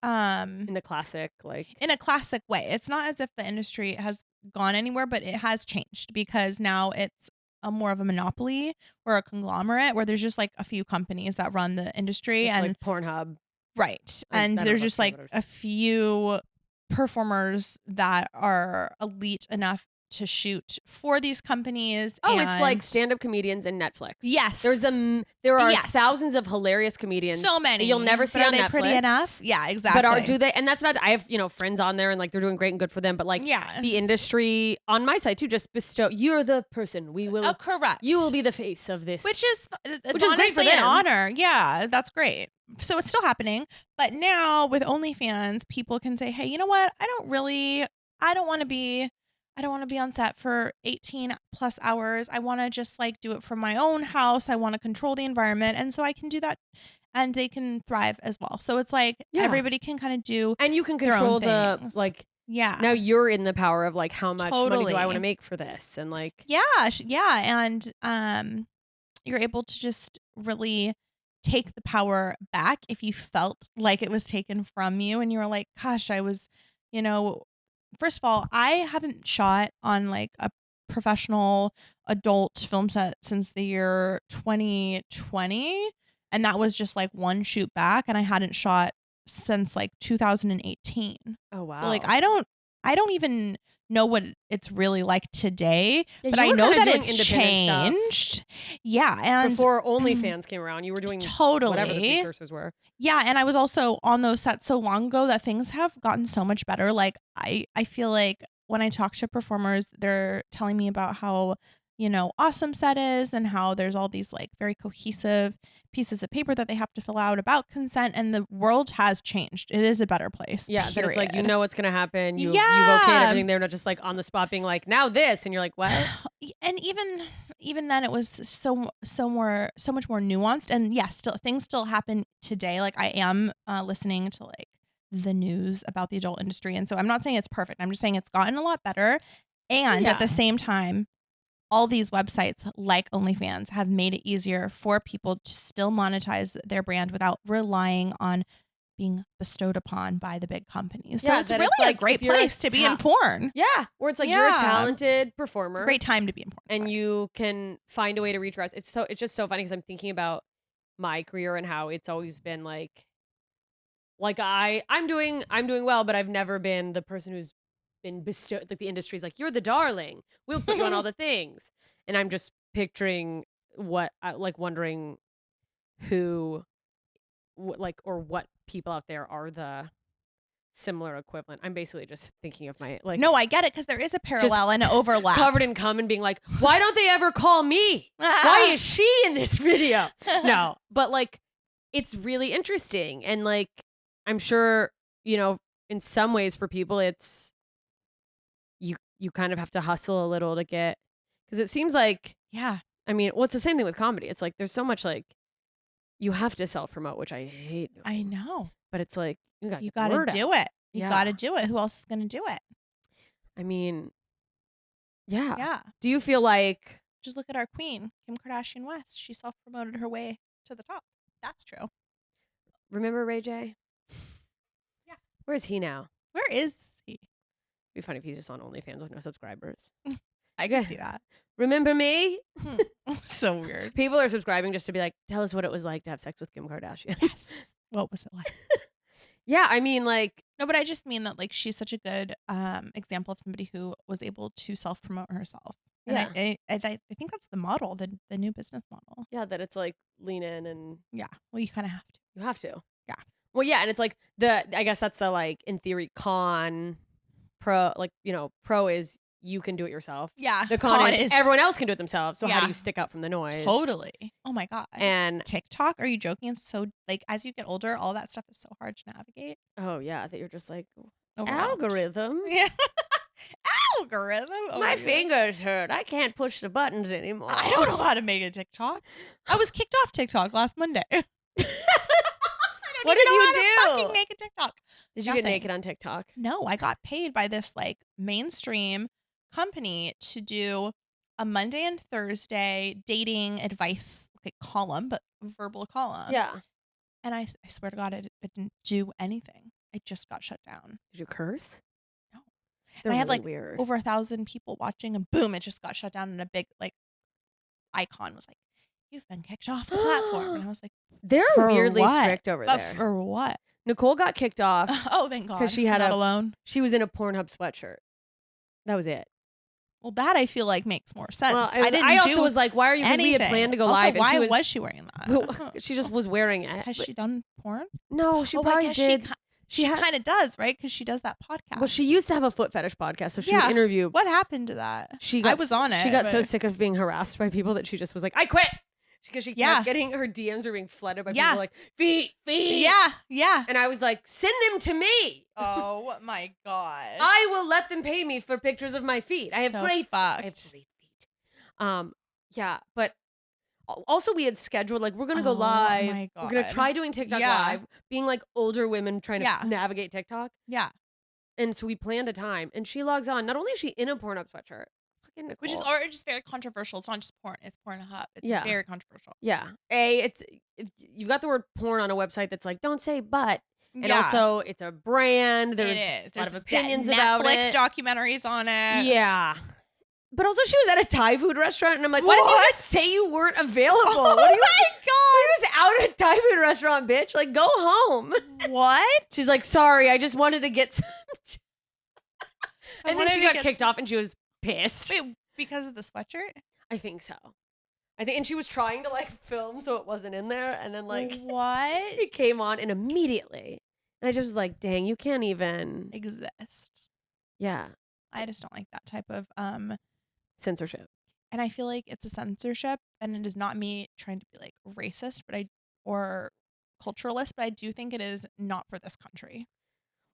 In the classic, like, in a classic way. It's not as if the industry has gone anywhere, but it has changed because now it's more of a monopoly or a conglomerate where there's just like a few companies that run the industry, it's and like Pornhub. right. I And don't there's know just about like others. a few performers that are elite enough to shoot for these companies. Oh, it's like and- stand-up comedians and Netflix. Yes. There are Yes. thousands of hilarious comedians. so many. that you'll never see but on are they Netflix. pretty enough? Yeah, exactly. But do they? And that's not. I have friends on there, and like they're doing great and good for them. But like Yeah. the industry on my side too, just bestow. You're the person. We will. Oh, correct. You will be the face of this. Which is Which is great for honestly an them. honor. Yeah, that's great. So it's still happening. But now with OnlyFans, people can say, hey, you know what? I don't want to be I don't want to be on set for 18 plus hours. I want to just like do it from my own house. I want to control the environment. And so I can do that and they can thrive as well. So it's like everybody can kind of do and you can their control own the things. like Yeah. now you're in the power of like how much money do I Totally. want to make for this and like Yeah. And you're able to just really take the power back if you felt like it was taken from you and you were like, gosh, I was, first of all, I haven't shot on like a professional adult film set since the year 2020. And that was just like one shoot back. And I hadn't shot since like 2018. oh wow. So like I don't even know what it's really like today, Yeah, but you I were know kinda that doing it's independent stuff. changed. Yeah, and before OnlyFans came around, you were doing whatever the totally. precursors were. Yeah, and I was also on those sets so long ago that things have gotten so much better. Like I feel like when I talk to performers, they're telling me about how, awesome set is and how there's all these like very cohesive pieces of paper that they have to fill out about consent, and the world has changed. It is a better place. Yeah, that it's like you period. know what's gonna happen. You've Yeah. okayed everything. They're not just like on the spot being like, now this, and you're like, what? And even then it was so much more nuanced. And yes, things still happen today. Like I am listening to like the news about the adult industry, and so I'm not saying it's perfect. I'm just saying it's gotten a lot better. And at the same time, all these websites like OnlyFans have made it easier for people to still monetize their brand without relying on being bestowed upon by the big companies. So Yeah, it's that really it's a like, great if you're a place to be in porn. Yeah, where it's like you're a Yeah. talented performer, Great time to be in porn. and sorry. you can find a way to reach your audience. It's just so funny because I'm thinking about my career and how it's always been like I'm doing well, but I've never been the person who's been bestowed. Like the industry's like, you're the darling. We'll put you on all the things, and I'm just picturing wondering who, or what people out there are the similar equivalent. I'm basically just thinking of my like No, I get it because there is a parallel and an overlap. covered in cum and being like, why don't they ever call me? Why is she in this video? No, but like, it's really interesting. And like, I'm sure, in some ways for people, it's, you kind of have to hustle a little to get, because it seems like, Yeah. I mean, well, it's the same thing with comedy. It's like, there's so much like, you have to self-promote, which I hate doing. I know. But it's like, you You got got to to do it. You Yeah. got to do it. Who else is going to do it? I mean, yeah. Yeah. Do you feel like, Just look at our queen, Kim Kardashian West. She self-promoted her way to the top. That's true. remember Ray J? Yeah. Where's he now? Where is he? It'd be funny if he's just on OnlyFans with no subscribers. I can see that. Remember me? So weird. People are subscribing just to be like, tell us what it was like to have sex with Kim Kardashian. Yes. What was it like? Yeah, I mean, like, No, but I just mean that like she's such a good example of somebody who was able to self-promote herself. And Yeah. I think that's the model, the new business model. yeah, that it's like lean in and Yeah. Well, you kind of have to. you have to. Yeah. Well, yeah, and it's like I guess that's the like in theory con, pro, like, pro is you can do it yourself. Yeah. The con is everyone else can do it themselves. So how Yeah. do you stick out from the noise? Totally. Oh my God. And TikTok? Are you joking? It's so like as you get older, all that stuff is so hard to navigate. oh yeah, that you're just like Overwhelmed. algorithm. Yeah. Algorithm. Oh My God. fingers hurt. I can't push the buttons anymore. I don't know how to make a TikTok. I was kicked off TikTok last Monday. I don't What even did know you how to do? fucking make a TikTok. Did you get Nothing. naked on TikTok? No, I got paid by this like mainstream company to do a Monday and Thursday dating advice like column, but verbal column. Yeah. And I swear to God, I didn't do anything. I just got shut down. Did you curse? No. They're And I had really like weird. over 1,000 people watching, and boom, it just got shut down. And a big like icon was like, "You've been kicked off the platform." And I was like, They're "For weirdly what? strict over But there. for what? Nicole got kicked off. Oh, thank God. 'Cause she had Not a- alone. She was in a Pornhub sweatshirt. That was it. Well, that I feel like makes more sense. Well, I also was like, why are you? 'Cause we had anything. planned to go Also, live. Why and was she wearing that? she just was wearing it. Has but- she done porn? No, she I probably guess did. She had- kind of does, right? Because she does that podcast. Well, she used to have a foot fetish podcast, so she Yeah. would interview. What happened to that? She got, I was on it. She got so but- sick of being harassed by people that she just was like, I quit. because she Yeah. kept getting her DMs were being flooded by Yeah. people like feet. Yeah. And I was like, send them to me. Oh my god. I will let them pay me for pictures of my feet. I have So great fucked. I have great feet. Yeah, but also we had scheduled like we're gonna go live. My We're gonna God. try doing TikTok Yeah. live, being like older women trying to Yeah. navigate TikTok. Yeah. And so we planned a time, and she logs on. Not only is she in a porn up sweatshirt, fucking Nicole. Which is already just very controversial. It's not just porn. It's Pornhub. It's Yeah. very controversial. Yeah. You've got the word porn on a website that's like, don't say but. And Yeah. also, it's a brand. There's it is. a lot There's of opinions about Netflix it. documentaries on it. Yeah. But also, she was at a Thai food restaurant, and I'm like, why didn't you What? just say you weren't available? Oh What are you, my you're just out at a Thai food restaurant, bitch. Like, go home. god. What? She's like, sorry, I just wanted to get some. I And then wanted she to got get kicked some- off, and she was pissed. Wait, because of the sweatshirt? I think so. And she was trying to like film so it wasn't in there, and then like what? it came on, and immediately, and I just was like, dang, you can't even. exist. Yeah, I just don't like that type of censorship. and I feel like it's a censorship, and it is not me trying to be like racist, or culturalist, but I do think it is not for this country.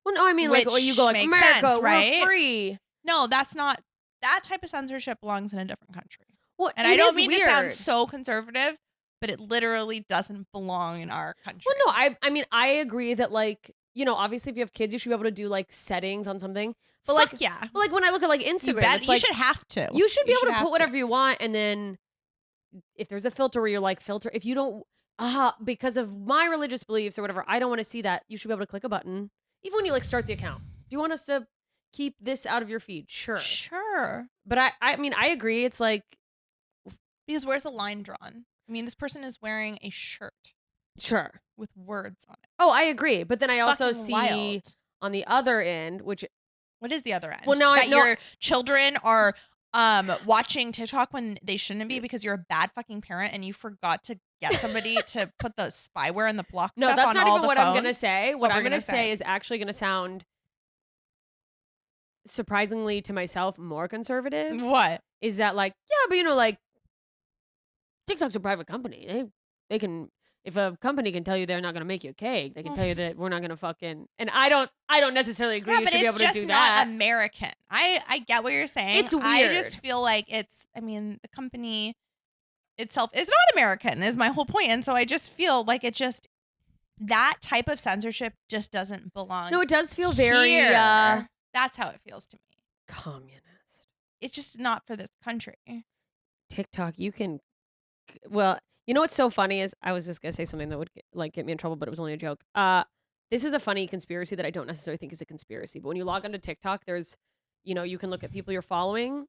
Well, no, I mean like, Which you go like makes America, sense, we're right? free. No, that's not. That type of censorship belongs in a different country. Well, And it I don't is mean weird. to sound so conservative, but it literally doesn't belong in our country. Well, no, I mean I agree that like obviously if you have kids, you should be able to do like settings on something. But Fuck like, yeah. but like when I look at like Instagram, it's You like should have to. you should be able to have put whatever you want, and then if there's a filter where you're like filter, if you don't, because of my religious beliefs or whatever, I don't want to see that. You should be able to click a button, even when you like start the account. Do you want us to keep this out of your feed? Sure. Sure. But I mean, I agree. It's like, Because where's the line drawn? I mean, this person is wearing a shirt sure. with words on it. Oh, I agree. But then It's I also fucking see wild. on the other end, which What is the other end? Well, now that I know- your children are watching TikTok when they shouldn't be because you're a bad fucking parent and you forgot to get somebody to put the spyware and the block no, stuff that's on not all even the what phones. I'm gonna say. What What I'm we're gonna gonna say say. is actually gonna sound surprisingly to myself more conservative. What? Is that like, yeah, but like TikTok's a private company. They can, if a company can tell you they're not going to make you a cake, they can tell you that we're not going to fucking. And I don't necessarily agree. Yeah, You but should be it's able to just do not that. American. I get what you're saying. It's I weird. just feel like it's. I mean, the company itself is not American. Is my whole point, and so I just feel like it just that type of censorship just doesn't belong. No, it does feel very here. That's how it feels to me. communist. It's just not for this country. TikTok, you can. Well, you know what's so funny is I was just gonna say something that would get me in trouble, but it was only a joke. This is a funny conspiracy that I don't necessarily think is a conspiracy. But when you log onto TikTok, there's, you can look at people you're following.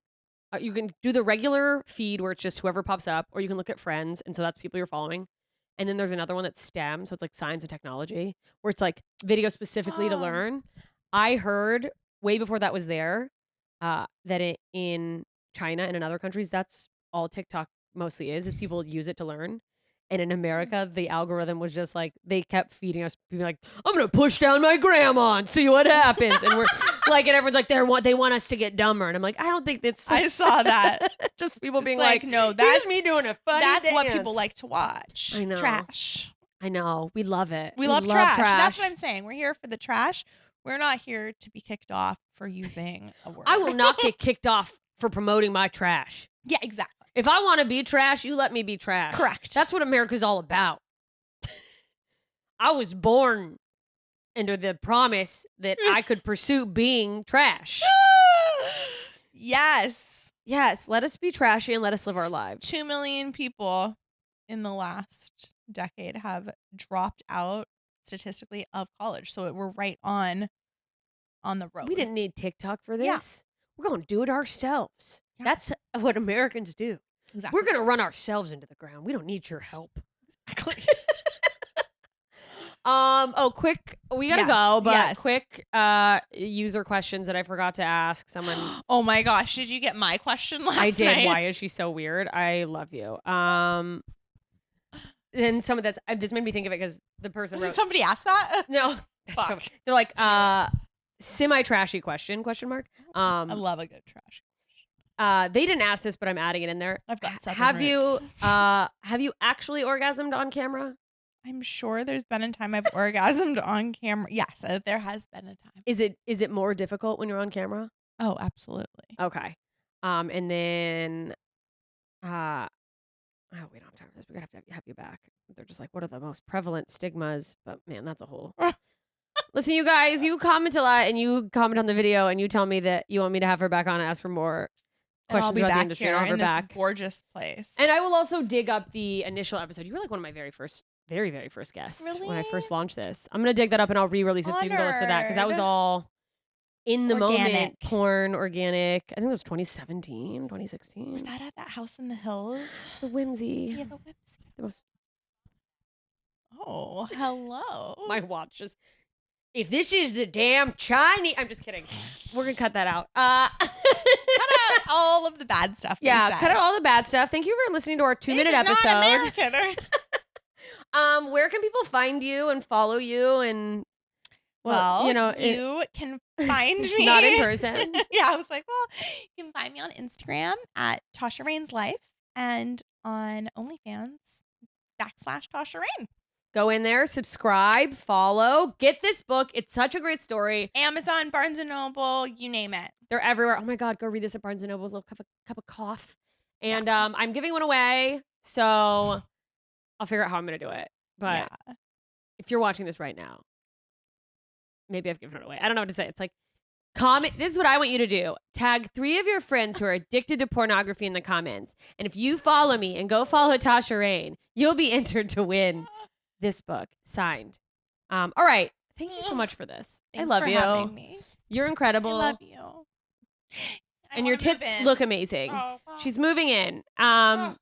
You can do the regular feed where it's just whoever pops up, or you can look at friends, and so that's people you're following. And then there's another one that's STEM, so it's like science and technology, where it's like video specifically to Oh. learn. I heard way before that was there that in China and in other countries, that's all TikTok mostly is people use it to learn. And in America, the algorithm was just like, they kept feeding us, being like, I'm going to push down my grandma and see what happens. And we're like, and everyone's like, they want us to get dumber. And I'm like, I don't think that's. I saw that. Just people being It's like, no, here's that's me doing a funny That's what people dance." like to watch. I know. Trash. I know. We love it. We love trash. That's what I'm saying. We're here for the trash. We're not here to be kicked off for using a word. I will not get kicked off for promoting my trash. Yeah, exactly. If I want to be trash, you let me be trash. Correct. That's what America's all about. I was born under the promise that I could pursue being trash. Yes. Yes, let us be trashy and let us live our lives. 2 million people in the last decade have dropped out statistically of college. So we're right on the road. We didn't need TikTok for Yeah. this. We're going to do it ourselves. Yeah. That's what Americans do. Exactly. We're going to run ourselves into the ground. We don't need your help. Exactly. Quick, we gotta Yes, go, but yes. quick user questions that I forgot to ask someone. Oh my gosh. Did you get my question last I did. night? Why is she so weird? I love you. And some of this made me think of it because the person Did wrote somebody ask that? no. That's so, Fuck. they're like semi trashy question mark. I love a good trash. They didn't ask this, but I'm adding it in there. I've got Southern Have roots. have you actually orgasmed on camera? I'm sure there's been a time I've orgasmed on camera. Yes, there has been a time. Is it more difficult when you're on camera? Oh, absolutely. Okay. And then oh, we don't have time for this. We're gonna have to have you back. They're just like, what are the most prevalent stigmas? But man, that's a whole. Listen, you guys, you comment a lot and you comment on the video and you tell me that you want me to have her back on and ask for more And I'll questions be about the back industry. here And I'll have in her this back. gorgeous place. And I will also dig up the initial episode. You were like one of my very first guests when I first Really? launched this. I'm gonna dig that up and I'll re-release it so you can go listen to that because that was all in the moment, Organic. porn, organic. I think it was 2017, 2016. Was that at that house in the hills? The whimsy. Yeah, the whimsy. The most. Oh, hello. My watch just. If this is the damn Chinese, I'm just kidding. We're gonna cut that out. Cut out all of the bad stuff. they Yeah, said. cut out all the bad stuff. Thank you for listening to our 2-minute This is episode. Not American. Where can people find you and follow you and Well, you know, you can find me not in person. Yeah, I was like, well, you can find me on Instagram at Tasha Reign's Life and on OnlyFans /Tasha Reign. Go in there, subscribe, follow, get this book. It's such a great story. Amazon, Barnes and Noble, you name it. They're everywhere. Oh my God, go read this at Barnes & Noble with a little cup of cough. And I'm giving one away, so I'll figure out how I'm going to do it. But yeah. if you're watching this right now, maybe I've given it away. I don't know what to say. It's like, comment. This is what I want you to do. Tag 3 of your friends who are addicted to pornography in the comments. And if you follow me and go follow Tasha Reign, you'll be entered to win this book signed. All right. Thank you so much for this. Thanks I love for you. having me. You're incredible. I love you. And your tits look amazing. Oh, wow. She's moving in. Oh.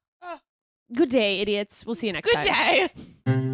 Good day, idiots. We'll see you next Good time. day.